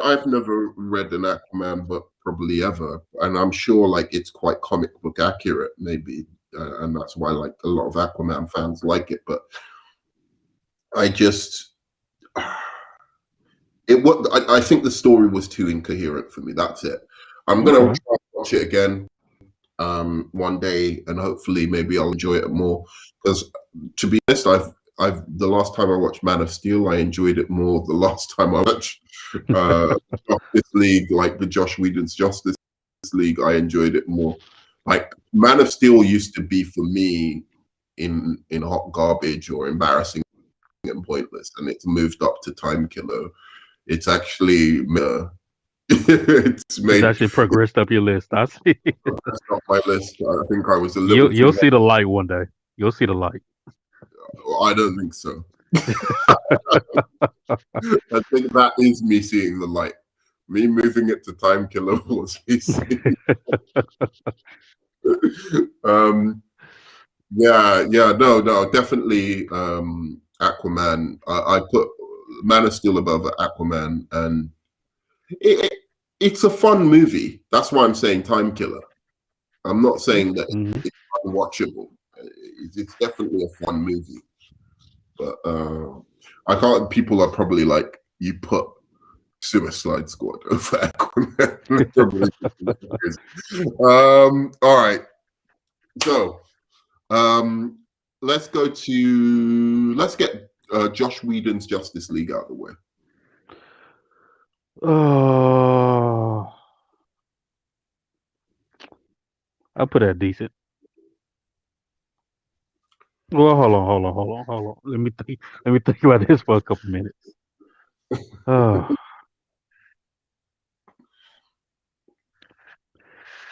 I've never read an Aquaman book, probably ever, and I'm sure like it's quite comic book accurate, maybe, and that's why like a lot of Aquaman fans like it. But I just, I think the story was too incoherent for me. That's it. I'm gonna okay. try and watch it again one day, and hopefully maybe I'll enjoy it more. Because to be honest, I've the last time I watched Man of Steel, I enjoyed it more. The last time I watched Justice League, like the Josh Whedon's Justice League, I enjoyed it more. Like Man of Steel used to be for me in hot garbage or embarrassing and pointless, and it's moved up to time killer. It's actually It's actually progressed up your list. I see. that's not my list. I think I was a little You'll too. see the light one day. You'll see the light. I don't think so. I think that is me seeing the light. Me moving it to Time Killer was easy. No, definitely Aquaman. I put Man of Steel above Aquaman, and it's a fun movie. That's why I'm saying Time Killer. I'm not saying that Mhm. it's unwatchable. It's definitely a fun movie, but I can't. People are probably like, you put Suicide Squad over Aquaman. Probably. All right. So let's get Josh Whedon's Justice League out of the way. I'll put that decent. Well, hold on. Let me think about this for a couple minutes.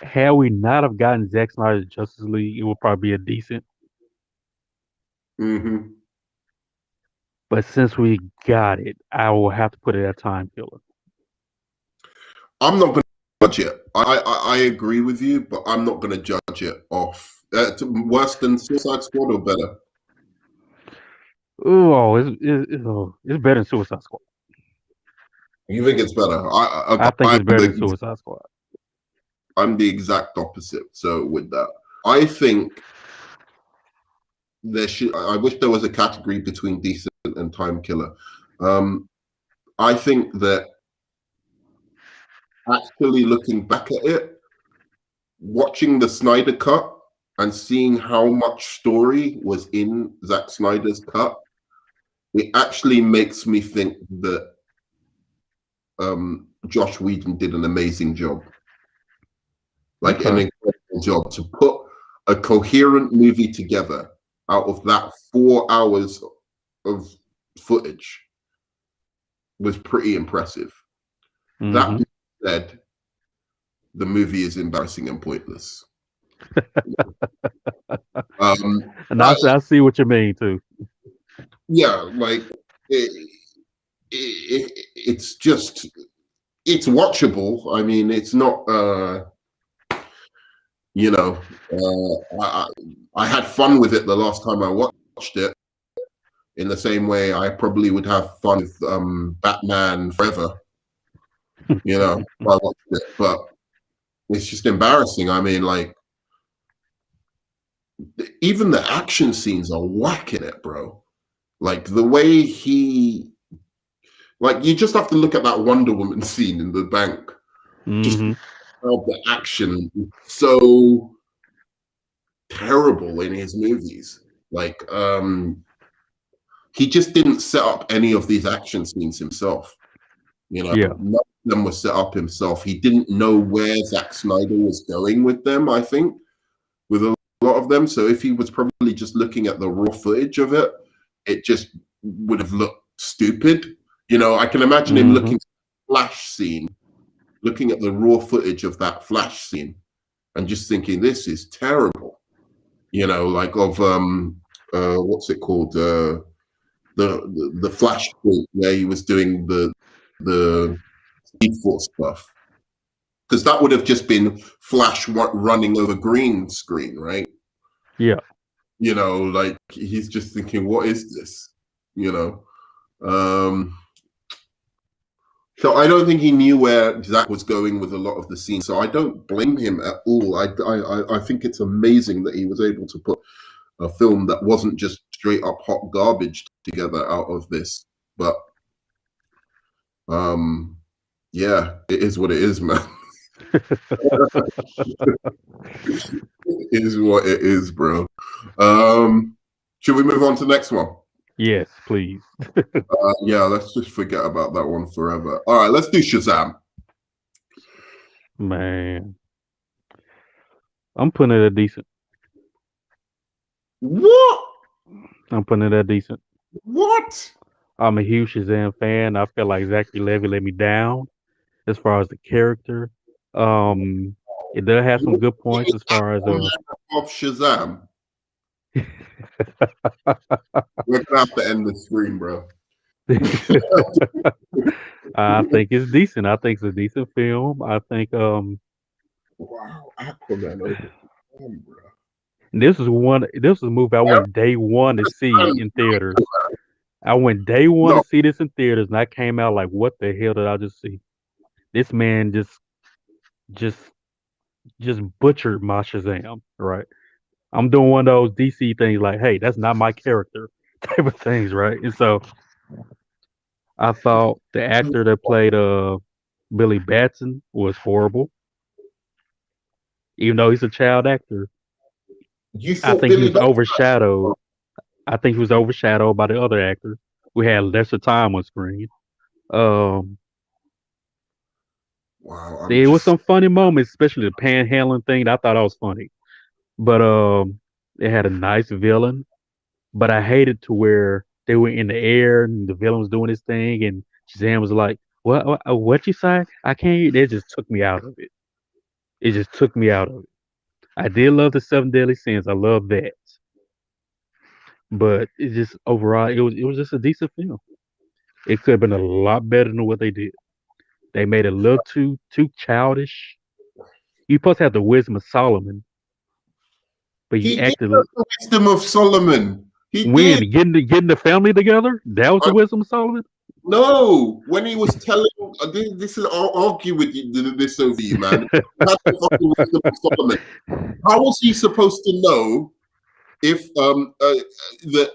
Had we not have gotten Zack Snyder's Justice League, it would probably be a decent. Mm-hmm. But since we got it, I will have to put it at Time Killer. I'm not going to judge it. I agree with you, but I'm not going to judge it off. Worse than Suicide Squad or better? It's better than Suicide Squad. You think it's better? I think it's better than Suicide Squad. I'm the exact opposite. So with that, I think I wish there was a category between decent and Time Killer. I think that actually looking back at it, watching the Snyder cut and seeing how much story was in Zack Snyder's cut, it actually makes me think that Josh Whedon did an amazing job. Like an incredible job to put a coherent movie together out of that 4 hours of footage was pretty impressive. Mm-hmm. That being said, the movie is embarrassing and pointless. And I see what you mean too. Yeah, like it's just, it's watchable. I mean, it's not I had fun with it the last time I watched it, in the same way I probably would have fun with Batman Forever, if I watched it. But it's just embarrassing. I mean, like, even the action scenes are whack in it, bro. Like, the way you just have to look at that Wonder Woman scene in the bank. Mm-hmm. Just the action is so terrible in his movies. Like, he just didn't set up any of these action scenes himself. Yeah. None of them were set up himself. He didn't know where Zack Snyder was going with them, I think, with a lot of them. So if he was probably just looking at the raw footage of it, it just would have looked stupid. I can imagine him looking at the Flash scene, looking at the raw footage of that Flash scene, and just thinking, this is terrible. Like of what's it called? The Flash where he was doing the Speed Force stuff, because that would have just been Flash running over green screen, right? Yeah. Like, he's just thinking, what is this? So I don't think he knew where Zack was going with a lot of the scenes. So I don't blame him at all. I think it's amazing that he was able to put a film that wasn't just straight up hot garbage together out of this. But yeah, it is what it is, man. It is what it is, bro. Should we move on to the next one? Yes, please. Yeah, let's just forget about that one forever. All right, let's do Shazam. Man, I'm putting it at decent. What? I'm putting it at decent. What? I'm a huge Shazam fan. I feel like Zachary Levi let me down as far as the character. It does have some good points as far as of Shazam. We're gonna have to end the stream, bro. I think it's decent. I think it's a decent film. I think Wow, Aquaman over Shazam, bro. this is a movie I went day one to see in theaters. I went day one to No, see this in theaters, and I came out like, what the hell did I just see? This man just just butchered my Shazam, right? I'm doing one of those DC things like, hey, that's not my character type of things, right? And so I thought the actor that played Billy Batson was horrible, even though he's a child actor. you I thought think he Billy was Bat. overshadowed. I think he was overshadowed by the other actors who had lesser time on screen. Um, Wow, I'm there was just. some funny moments, especially the panhandling thing. I thought that was funny, but it had a nice villain. But I hated to where they were in the air and the villain was doing his thing, and Shazam was like, what you say? I can't." It just took me out of it. It just took me out of it. I did love the Seven Deadly Sins. I love that, but it just overall, it was just a decent film. It could have been a lot better than what they did. They made it a little too childish. You supposed to have the wisdom of Solomon, but you He did acted have the wisdom of Solomon. He when did. getting the family together. That was the wisdom of Solomon. No, when he was telling, this is, I'll argue with you, this over you, man. He had the fucking wisdom of Solomon. How was he supposed to know if that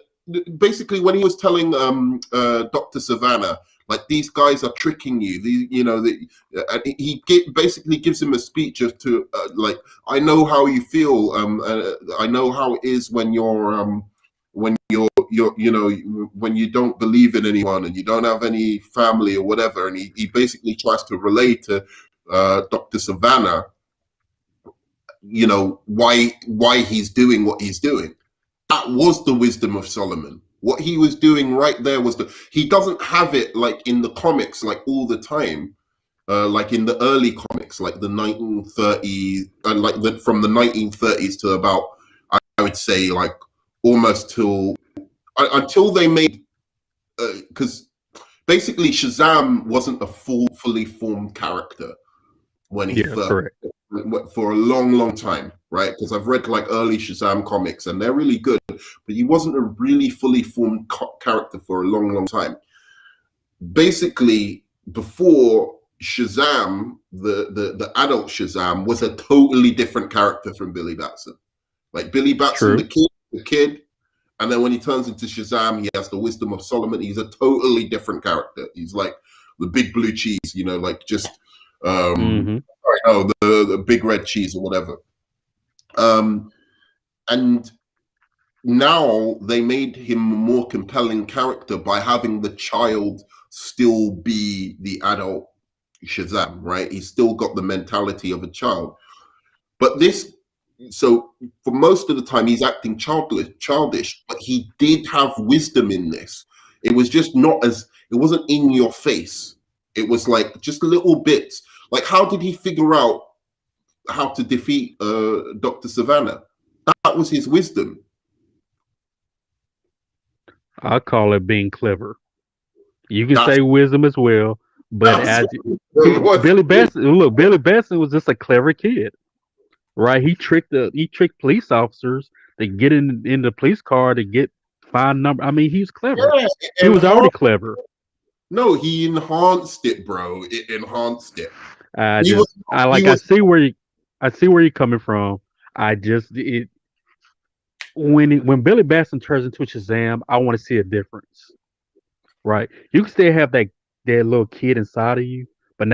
basically when he was telling Dr. Savannah, like, these guys are tricking you, basically gives him a speech as to like, I know how you feel, I know how it is when when you don't believe in anyone and you don't have any family or whatever, and he basically tries to relate to Dr. Savannah, why he's doing what he's doing. That was the wisdom of Solomon. What he was doing right there was he doesn't have it like in the comics, like all the time, like in the early comics, like the 1930s, and from the 1930s to about, I would say, like almost until they made, because basically Shazam wasn't a fully formed character when he Yeah, first, correct. for a long time, right? Because I've read like early Shazam comics and they're really good, but he wasn't a really fully formed character for a long time. Basically, before Shazam, the adult Shazam was a totally different character from Billy Batson. Like Billy Batson, True. the kid, and then when he turns into Shazam, he has the wisdom of Solomon. He's a totally different character. He's like the big blue cheese, like just Mm-hmm. the big red cheese or whatever. And now they made him a more compelling character by having the child still be the adult Shazam, right? He's still got the mentality of a child. But so for most of the time he's acting childish, but he did have wisdom in this. It was just it wasn't in your face. It was like just little bits. Like, how did he figure out how to defeat Dr. Savannah? That was his wisdom. I call it being clever. You can say wisdom as well, but Billy Batson was just a clever kid, right? He tricked police officers to get in the police car to find number. I mean, he's clever. Yeah, He was already clever. No, he enhanced it, bro. It enhanced it. I see where you're coming from. When Billy Batson turns into Shazam, I want to see a difference. Right. You can still have that little kid inside of you, but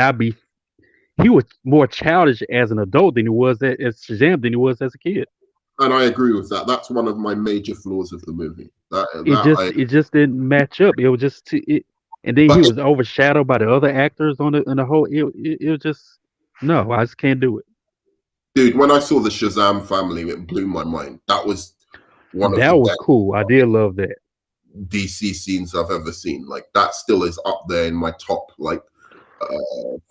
he was more childish as an adult than he was as Shazam than he was as a kid. And I agree with that. That's one of my major flaws of the movie. It just didn't match up. It was just and then he was overshadowed by the other actors on the whole. It was just no, I just can't do it. Dude, when I saw the Shazam family, it blew my mind. That was one of that the was best cool. I did love that. DC scenes I've ever seen. Like, that still is up there in my top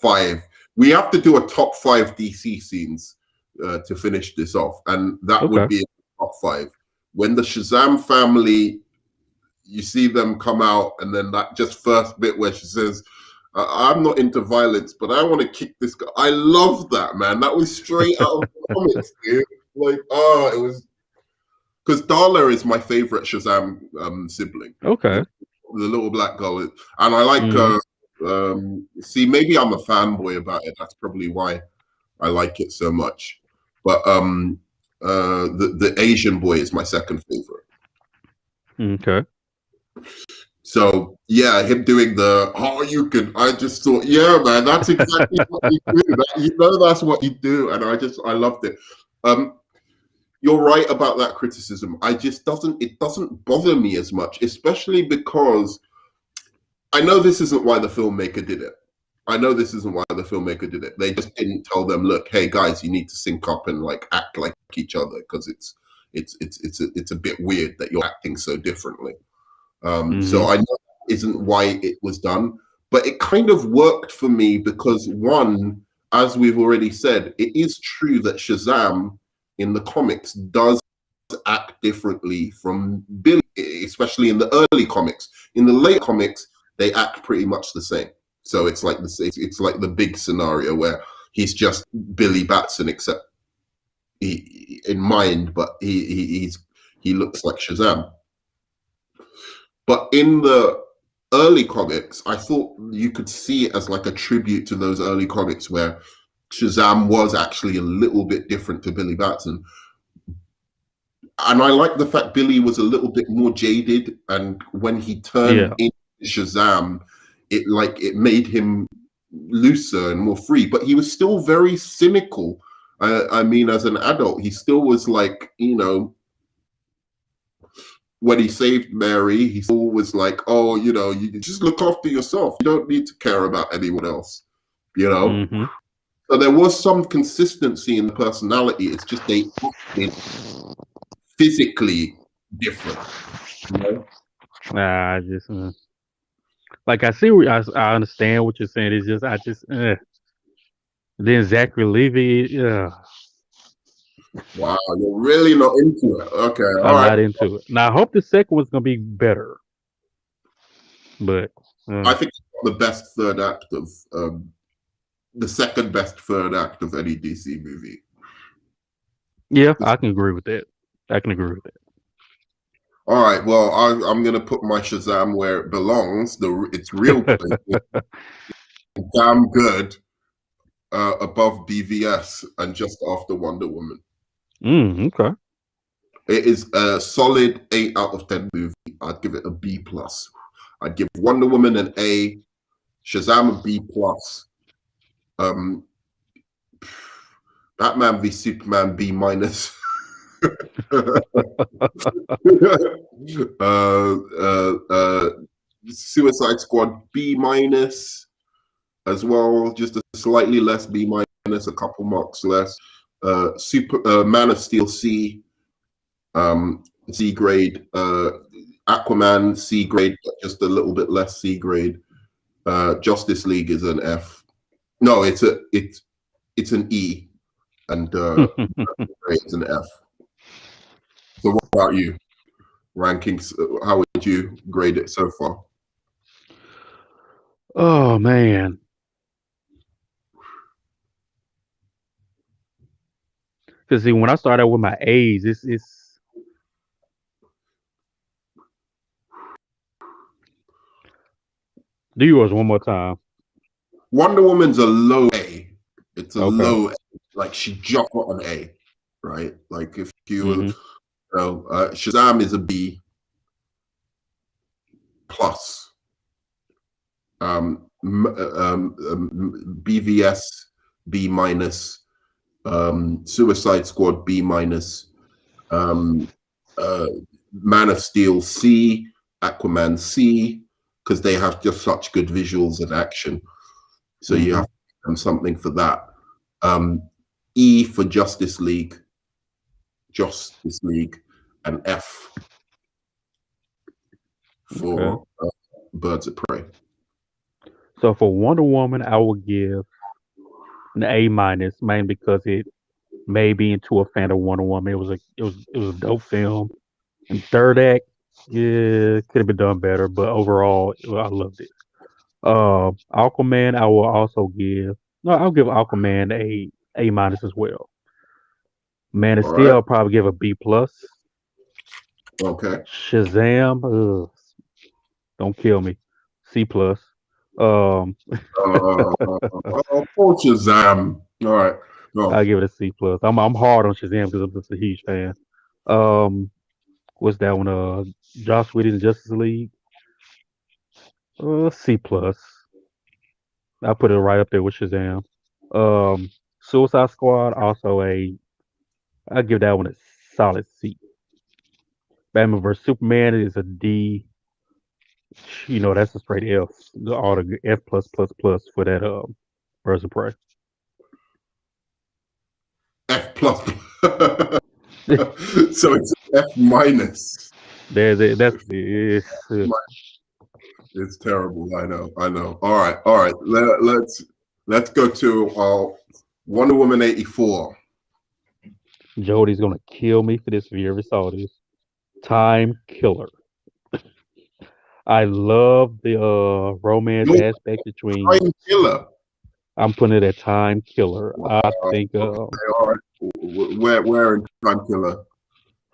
5. We have to do a top 5 DC scenes to finish this off, and that would be a top 5. When the Shazam family, you see them come out, and then that just first bit where she says, "I'm not into violence, but I want to kick this guy." I love that, man. That was straight out of the comics, dude. Like, it was because Darla is my favorite Shazam sibling. Okay. The little black girl, and I like. See, maybe I'm a fanboy about it. That's probably why I like it so much. But the Asian boy is my second favorite. Okay. So yeah, him doing you can. I just thought, yeah, man, that's exactly what you do. That's what you do, and I loved it. You're right about that criticism. It doesn't bother me as much, especially because I know this isn't why the filmmaker did it. They just didn't tell them, look, hey guys, you need to sync up and like act like each other because it's a bit weird that you're acting so differently. So I know that isn't why it was done, but it kind of worked for me because one, as we've already said, it is true that Shazam in the comics does act differently from Billy, especially in the early comics. In the late comics, they act pretty much the same. So it's like the big scenario where he's just Billy Batson, except in mind, but he looks like Shazam. But in the early comics, I thought you could see it as like a tribute to those early comics where Shazam was actually a little bit different to Billy Batson. And I like the fact Billy was a little bit more jaded, and when he turned into Shazam, it made him looser and more free, but he was still very cynical. I mean, as an adult, he still was like, when he saved Mary, he still was like, oh, you just look after yourself. You don't need to care about anyone else, So there was some consistency in the personality. It's just they acted physically different. I just like I I understand what you're saying. It's just then Zachary Levi. Wow, you're really not into it. Okay, all I'm right. not into it. Now I hope the second one's gonna be better, but I think it's the best third act of the second best third act of any DC movie. Yeah, I can agree with that. All right, well, I'm going to put my Shazam where it belongs. It's real damn good, above BVS and just after Wonder Woman. Okay. It is a solid 8 out of 10 movie. I'd give it a B+. I'd give Wonder Woman an A, Shazam a B+. Batman v Superman B-. Suicide Squad B- as well, just a slightly less B-, a couple marks less. Man of Steel C, C grade. Aquaman C grade, just a little bit less C grade. Justice League is an F. No, it's an E, and it's an F. So what about you? Rankings, how would you grade it so far? Oh man. Because see, when I started with my A's, it's do yours one more time. Wonder Woman's a low A. It's a low A. Like she just got an A, right? Like if you, Shazam is a B plus. BVS B-. Suicide Squad B-. Man of Steel C, Aquaman C, because they have just such good visuals and action. So you have to give them something for that. E for Justice League, and F for Birds of Prey. So for Wonder Woman, I would give an A-, mainly because it made me into a fan of Wonder Woman. It was a dope film. And third act, Yeah, could have been done better, but overall, well, I loved it. Aquaman, I will also give. No, I'll give Aquaman A minus as well. Man of All Steel, right. I'll probably give a B plus. Okay. Shazam, ugh, don't kill me. C plus. Um, Poor Shazam. All right. I No. give it a C plus. I'm hard on Shazam because I'm just a huge fan. Um, what's that one? Joss Whedon's Justice League. C plus. I put it right up there with Shazam. Um, Suicide Squad also a. I give that one a solid C. Batman vs Superman is a D. You know that's a straight F. All the F plus plus plus for that Birds of Prey. F plus. So it's F minus. That's It's terrible. I know. I know. All right. All right. Let's go to Wonder Woman 84. Jody's gonna kill me for this if you ever saw this. Time killer. I love the romance You're aspect a between. time killer. I'm putting it at time killer. I think Okay. All right. Where in time killer?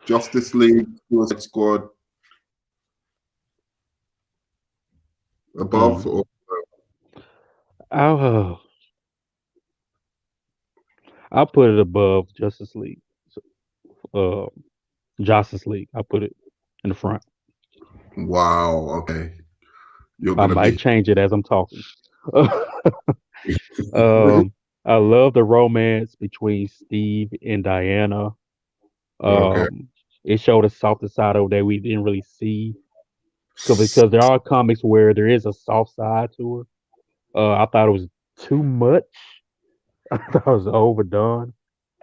Justice League, Suicide Squad, above mm, or I'll I'll put it above Justice League. Uh, Justice League. I'll put it in the front. wow. Okay. You're I gonna might be change it as I'm talking. um, I love the romance between Steve and Diana. okay. Um, it showed a softer side of that we didn't really see because there are comics where there is a soft side to her. I thought it was too much. I thought it was overdone.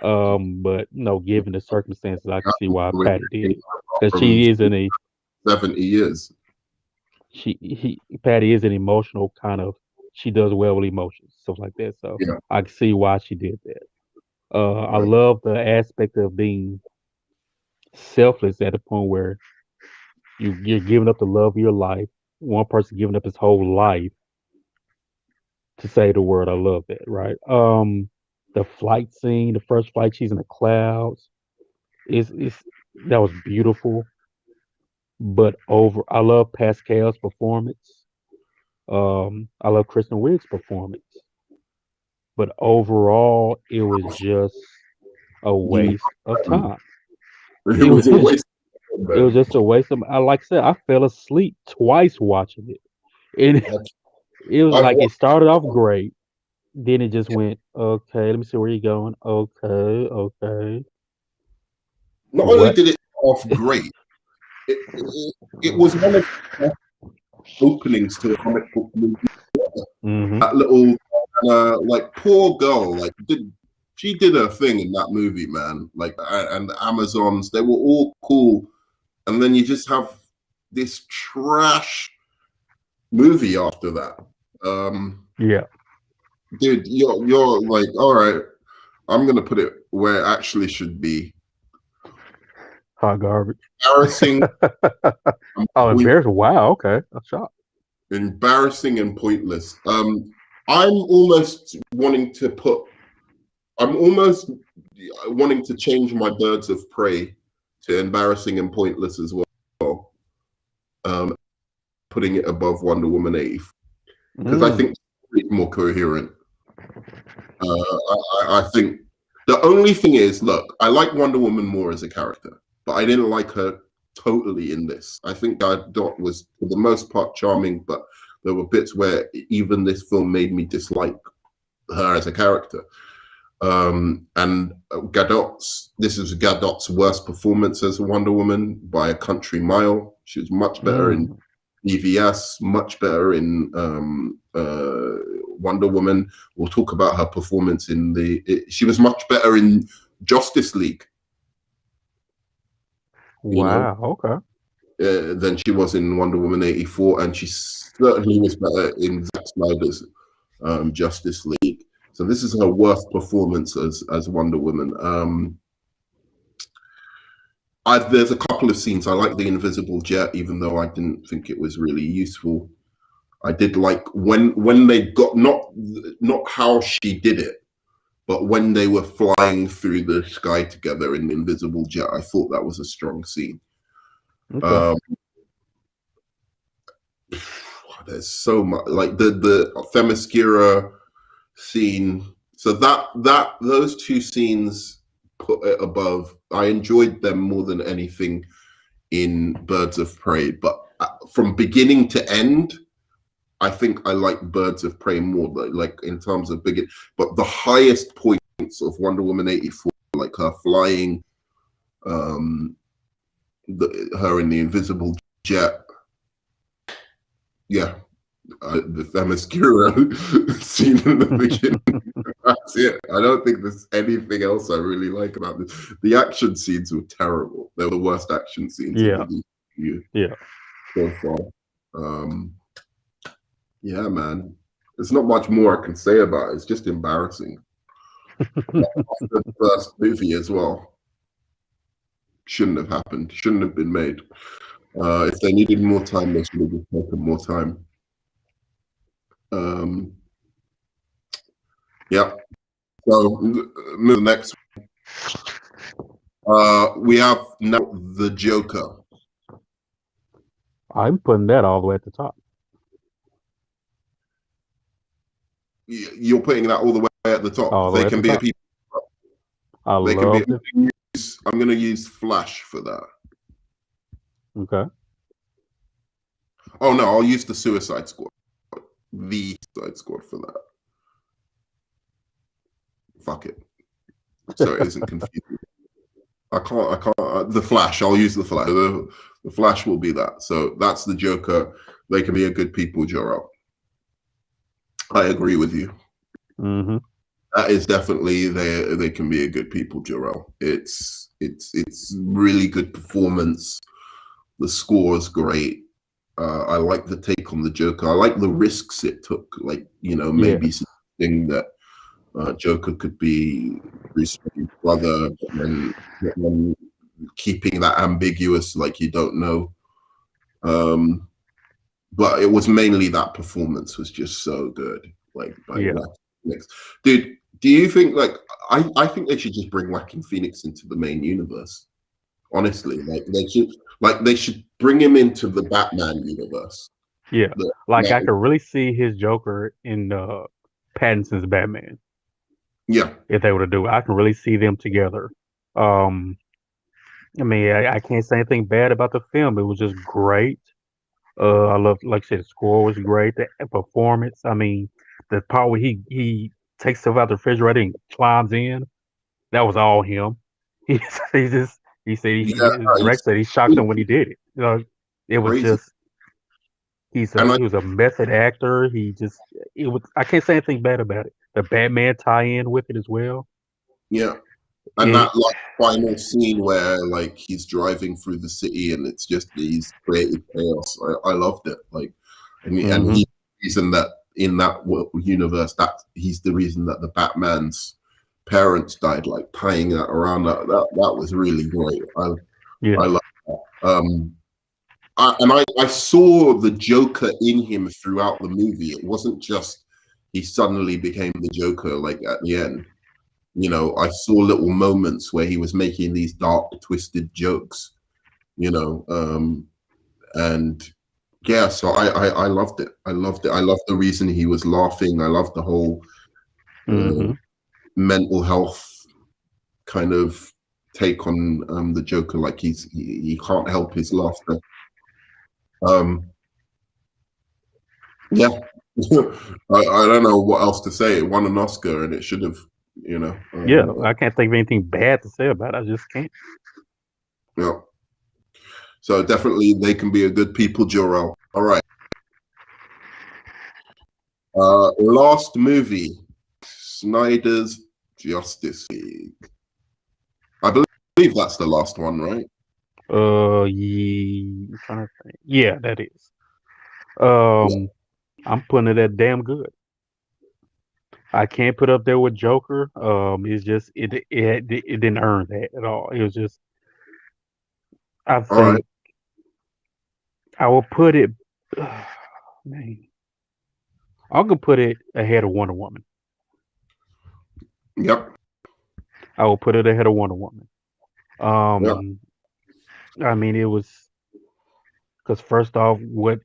But no, given the circumstances, I can see why Patty did it because From she is in a 70 years. Patty is an emotional kind of. She does well with emotions, stuff like that. So Yeah. I can see why she did that. I Right. love the aspect of being selfless at a point where you're giving up the love of your life. One person giving up his whole life to say the word. I love that. Right. The flight scene, the first flight, she's in the clouds. Is that was beautiful. But I love Pascal's performance. I love Kristen Wiig's performance. But overall, it was just a You, waste of um, time. it It was a was waste of it was time. just a waste of. I like I said, I fell asleep twice watching it. And it was I've like it watched. started off great, then it just went okay. Let me see where you're going. Okay, okay. Not only What? did it off great, it was one of the best openings to a comic book movie. Mm-hmm. That little like poor girl, like she did her thing in that movie, man. Like and the Amazons, they were all cool, and then you just have this trash movie after that. Yeah. Dude, you're like, all right, I'm gonna put it where it actually should be. Hot garbage. Embarrassing, and Oh, point, embarrassing. Wow. Okay. I'm shocked. embarrassing and pointless. I'm almost wanting to put. I'm almost wanting to change my Birds of Prey to embarrassing and pointless as well. Putting it above Wonder Woman 80 because I Mm. think it's more coherent. I think the only thing is, look, I like Wonder Woman more as a character, but I didn't like her totally in this. I think Dot was, for the most part, charming, but there were bits where even this film made me dislike her as a character. And this is Gadot's worst performance as a Wonder Woman by a country mile. She was much better in Mm. EVS, much better in Wonder Woman. We'll talk about her performance in she was much better in Justice League, you know, Wow. Okay. than she was in Wonder Woman 84. And she certainly was better in Zack Snyder's Justice League. So this is her worst performance as Wonder Woman. There's a couple of scenes. I like the invisible jet, even though I didn't think it was really useful. I did like when they got not how she did it, but when they were flying through the sky together in the invisible jet. I thought that was a strong scene. Okay. Um, there's so much like the Themyscira scene. So that those two scenes put it above. I enjoyed them more than anything in Birds of Prey, but from beginning to end, I think I like Birds of Prey more, like in terms of big. But the highest points of Wonder Woman 84, like her flying, um, her in the invisible jet, yeah, the Themyscira scene in the beginning. That's it. I don't think there's anything else I really like about this. The action scenes were terrible. They were the worst action scenes in the Yeah. DCEU Yeah. so far. Yeah, man. There's not much more I can say about it. It's just embarrassing. The first movie as well shouldn't have happened. Shouldn't have been made. If they needed more time, they should have just taken more time. Um, yeah. So the next, we have now the Joker. I'm putting that all the way at the top. You're putting that all the way at the top. All the They way at can the be a top. people. I They can be. love it. I'm going to use Flash for that. Okay. Oh no, I'll use the Suicide Squad. The Suicide Squad for that. Fuck it. So it isn't confusing. I can't. The Flash. I'll use the Flash. The Flash will be that. So that's the Joker. They can be a good people, Jor-El. I agree with you. Mm-hmm. That is definitely they can be a good people, Jor-El. It's really good performance. The score is great. I like the take on the Joker. I like the risks it took. Like, maybe Yes. something that Joker could be Bruce Wayne's brother, but then keeping that ambiguous, like you don't know. But it was mainly that performance was just so good, like by Yeah. Joaquin Phoenix. Dude, do you think like I think they should just bring Joaquin Phoenix into the main universe? Honestly, they should bring him into the Batman universe. Yeah. The, Like now, I could really see his Joker in Pattinson's Batman yeah, if they were to do it. I can really see them together. Um, I mean, I can't say anything bad about the film. It was just great. I love, like I said, the score was great. The performance. I mean, the part where he takes stuff out the refrigerator and climbs in. That was all him. He he just he said yeah, the director said he shocked him he's when he did it. It was crazy. just And I he was a method actor. He just it was I can't say anything bad about it. The Batman tie-in with it as well. yeah, and It that like final scene where like he's driving through the city and it's just he's created chaos. I loved it. Like, and hmm he's the reason that in that universe that he's the reason that the Batman's parents died. Like tying that around that was really great. I yeah love that. I saw the Joker in him throughout the movie. It wasn't just he suddenly became the Joker like at the end. I saw little moments where he was making these dark, twisted jokes, and yeah, so I loved it. I loved it. I loved the reason he was laughing. I loved the whole uh, hmm mental health kind of take on the Joker. Like he can't help his laughter. Um, yeah, I don't know what else to say. It won an Oscar, and it should have, you know. yeah. I can't think of anything bad to say about it. I just can't. Yeah. So definitely they can be a good people, Jor-El. All right. Last movie, Snyder's Justice League. I believe that's the last one, right? I'm trying to think. Yeah, that is. Yeah. I'm putting it at damn good. I can't put up there with Joker. It's just it didn't earn that at all. It was just I All right. think I will put it. Man, I could put it ahead of Wonder Woman. Yep. I will put it ahead of Wonder Woman. Yep. Um, I mean, it was because first off, what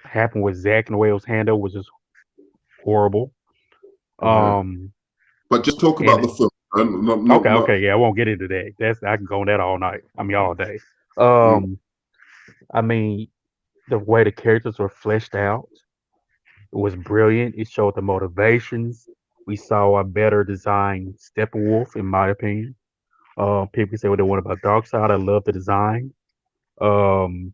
happened with Zack and the way it was handled was just horrible. Okay. Um, But just talk about and the film. okay, yeah, I won't get into that. That's I can go on that all night. I mean, all day. mm, I mean, the way the characters were fleshed out was brilliant. It showed the motivations. We saw a better designed Steppenwolf, in my opinion. People can say what they want about Darkseid. I love the design. Um,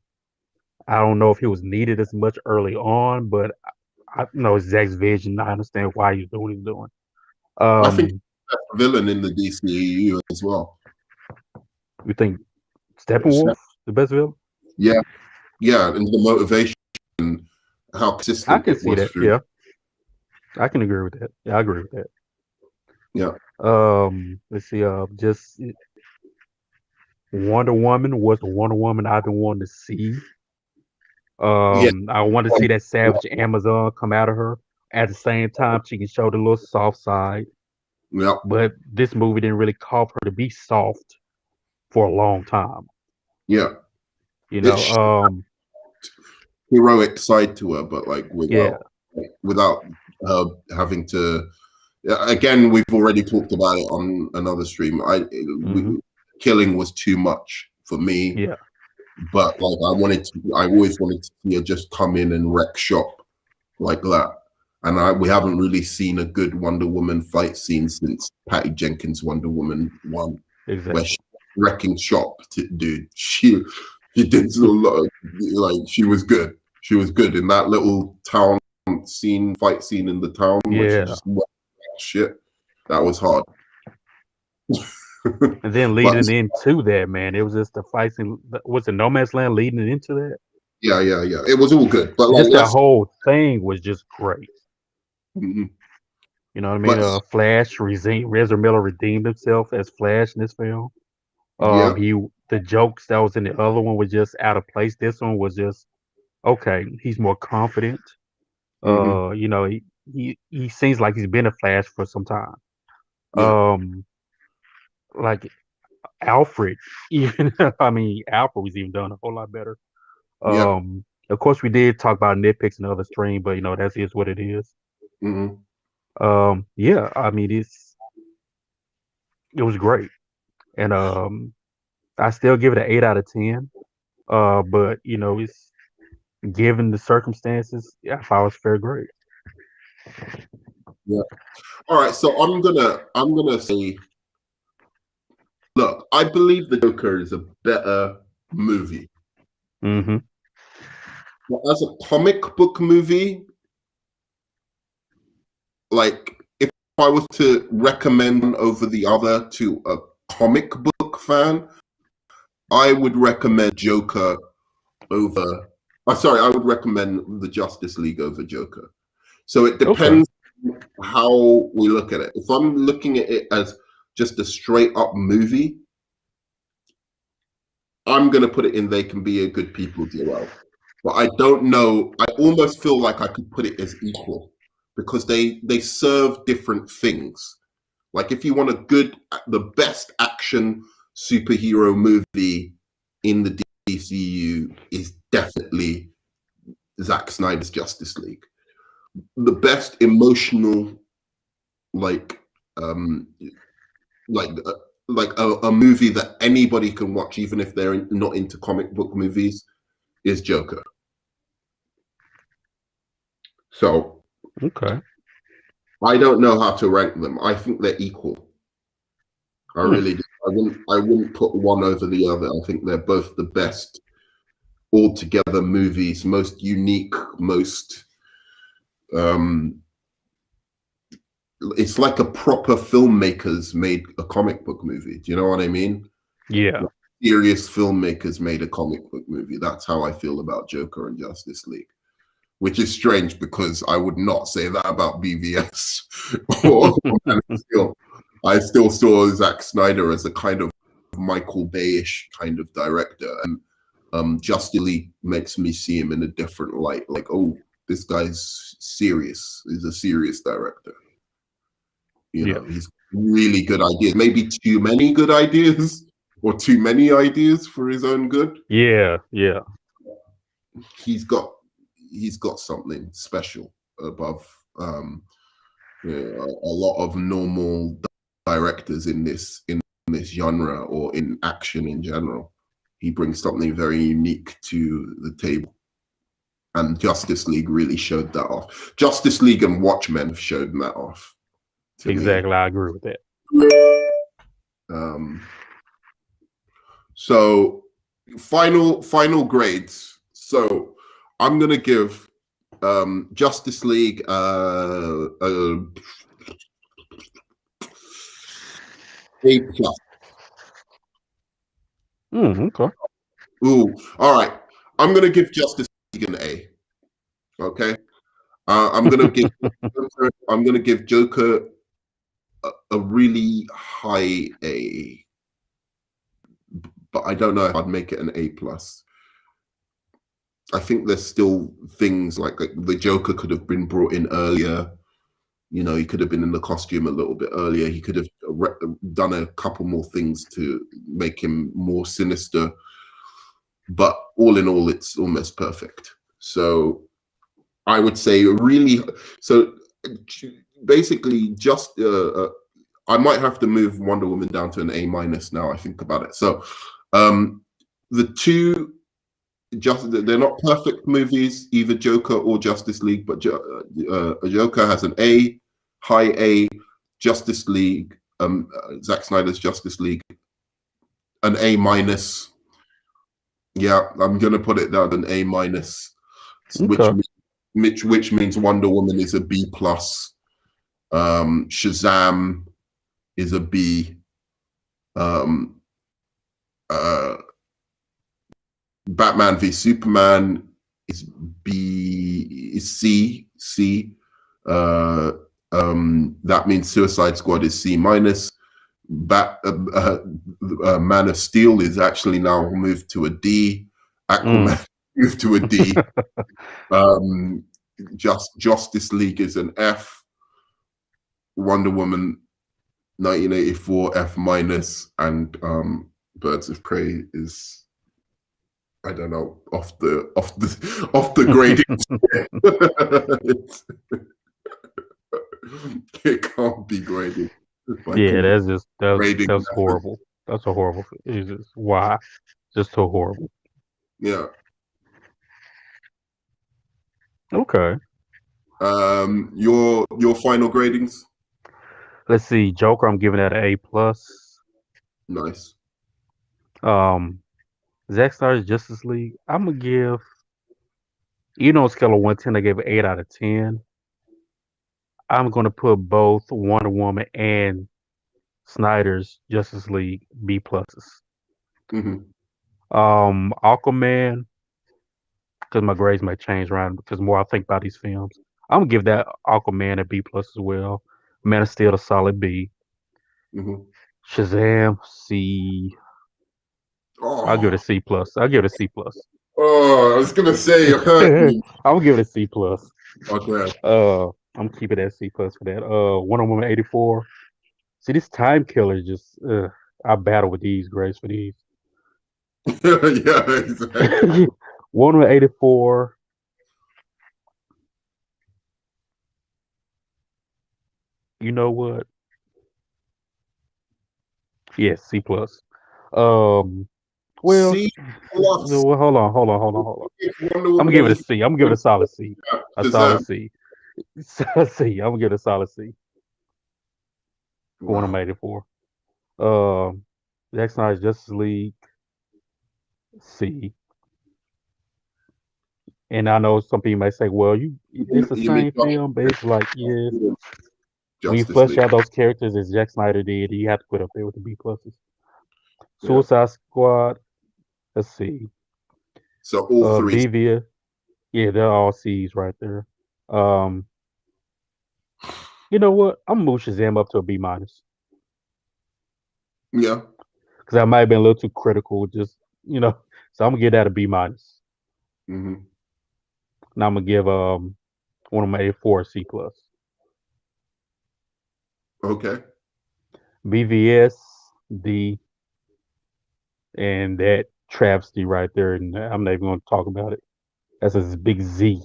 I don't know if he was needed as much early on, but I know it's Zack's vision. I understand why he's doing what he's doing. I think Um, that's a villain in the DCEU as well. you think Steppenwolf the best villain? Yeah. Yeah. And the motivation, how I consistent can it see was that. through. Yeah, I can agree with that. Yeah, I agree with that. Yeah. Let's see. Just Wonder Woman was the Wonder Woman I've been wanting to see. Yeah. I want to see that savage Amazon come out of her. At the same time, she can show the little soft side. Yeah. But this movie didn't really call for her to be soft for a long time. Yeah. You It's know, heroic side to her, but like yeah, without her having to. Again, we've already talked about it on another stream. hmm Killing was too much for me, yeah, but like I always wanted to see her just come in and wreck shop like that. And we haven't really seen a good Wonder Woman fight scene since Patty Jenkins' Wonder Woman 1, where exactly. she wrecking shop, dude. She did a lot of, like, she was good. She was good in that little town fight scene in the town where she Yeah, just shit. That was hard. and then But leading into that, man, it was just the fight scene. Was it No Man's Land leading into that? yeah, it was all good. But like, Just that whole thing was just great. mhm. You know what I mean? But Flash, Ezra Miller redeemed himself as Flash in this film. yeah, The jokes that was in the other one was just out of place. This one was just okay. He's more confident. hmm You know, he seems like he's been a Flash for some time. yeah, Like Alfred, even I mean, Alfred was even done a whole lot better. yeah, Of course, we did talk about nitpicks in the other stream, but you know, that is what it is. hmm Yeah, I mean, it was great, and I still give it an 8 out of 10. But you know, it's given the circumstances, yeah, I thought it was fair grade. yeah. All right, so I'm gonna say, look, I believe the Joker is a better movie. Mm-hmm. But as a comic book movie, like if I was to recommend one over the other to a comic book fan, I would recommend Joker over. Sorry, I would recommend the Justice League over Joker. So it Okay. depends how we look at it. If I'm looking at it as just a straight up movie, I'm going to put it in They Can Be a Good People duo. But I don't know. I almost feel like I could put it as equal because they serve different things. Like if you want the best action superhero movie in the DCU is definitely Zack Snyder's Justice League. The best emotional, like, um, like, a movie that anybody can watch, even if they're not into comic book movies, is Joker. So Okay. I don't know how to rank them. I think they're equal. I Hmm. really do. I wouldn't put one over the other. I think they're both the best altogether movies, most unique, most it's like a proper filmmakers made a comic book movie. Do you know what I mean? Yeah. Like serious filmmakers made a comic book movie. That's how I feel about Joker and Justice League. Which is strange because I would not say that about BVS or Man of Steel. I still saw Zack Snyder as a kind of Michael Bay-ish kind of director, and Justice League makes me see him in a different light. Like, oh, this guy's serious. He's a serious director. You know, he's really good ideas. Maybe too many good ideas, or too many ideas for his own good. Yeah. He's got something special above a lot of normal directors in this genre or in action in general. He brings something very unique to the table, and Justice League really showed that off. Justice League and Watchmen have showed that off. Exactly, I agree with that. So final grades. So I'm gonna give Justice League A+. Okay. Ooh, all right. I'm gonna give Justice League an A. Okay. I'm gonna give Joker a really high A, but I don't know if I'd make it an A+. I think there's still things like the Joker could have been brought in earlier. You know, he could have been in the costume a little bit earlier. He could have done a couple more things to make him more sinister. But all in all, it's almost perfect. So I would say really. So basically, just I might have to move Wonder Woman down to an A- now. I think about it. So the two. They're not perfect movies, either Joker or Justice League, but Joker has an A, high A. Justice League, Zack Snyder's Justice League, an A-. Yeah, I'm gonna put it down an A-, Okay. which means Wonder Woman is a B+. Shazam is a B. Batman v Superman is B, is C. That means Suicide Squad is C-. Man of Steel is actually now moved to a D. Aquaman moved to a D. Justice League is an F. Wonder Woman 1984 F-, and Birds of Prey is, I don't know, off the grading. It can't be graded. Yeah, that's horrible. That's a horrible. It's just why, just so horrible. Yeah. Okay. Your final gradings. Let's see. Joker, I'm giving that an A+. Nice. Zack Snyder's Justice League, I'm gonna give. On a scale of 1 to 10, I gave it 8 out of 10. I'm gonna put both Wonder Woman and Snyder's Justice League B pluses. Aquaman, because my grades might change around because more I think about these films. I'm gonna give that Aquaman a B+ as well. Man of Steel a solid B. Shazam C. I'll give it a C+. I'll give it a C+. Oh, I was gonna say you hurt me. I'm gonna give it a C+. Okay. I'm keeping that C+ for that. Wonder Woman 84. See, this time killer just I battle with these grades for these. Yeah, exactly. Wonder Woman 84. You know what? Yes, C+. Well, C+. hold on. I'm gonna give it a C. I'm gonna give it a solid C. A solid C. C. I'm gonna give it a solid C. For Wonder Woman 84. Zack Snyder's Justice League C. And I know some people may say, well, it's the same film, but it's like, yeah, when you flesh out those characters as Zack Snyder did, you have to put up there with the B pluses. Suicide Squad, let's see. So all three. Vivia, yeah, they're all C's right there. You know what? I'm gonna move Shazam up to a B-. Yeah. because I might have been a little too critical. Just so I'm gonna give that a B minus. Hmm. And I'm gonna give one of my A4 C plus. Okay. BVS D, and that travesty right there, and I'm not even gonna talk about it. That's a big Z.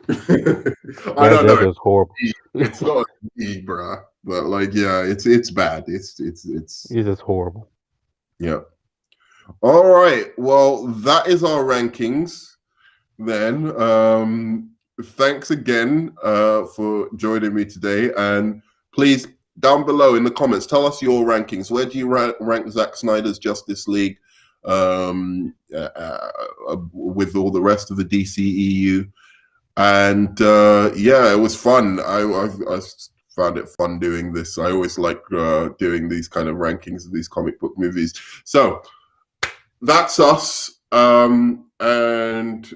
I don't That's know. just horrible. It's It's not an E, bruh. But like, yeah, it's bad. It's just horrible. yeah. All right. Well, that is our rankings then. Thanks again for joining me today. And please, down below in the comments, tell us your rankings. Where do you rank Zack Snyder's Justice League with all the rest of the DCEU? And yeah, it was fun. I found it fun doing this. I always like doing these kind of rankings of these comic book movies. So that's us. And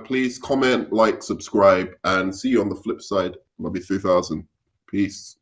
please comment, like, subscribe, and see you on the flip side. Love you 3000. Peace.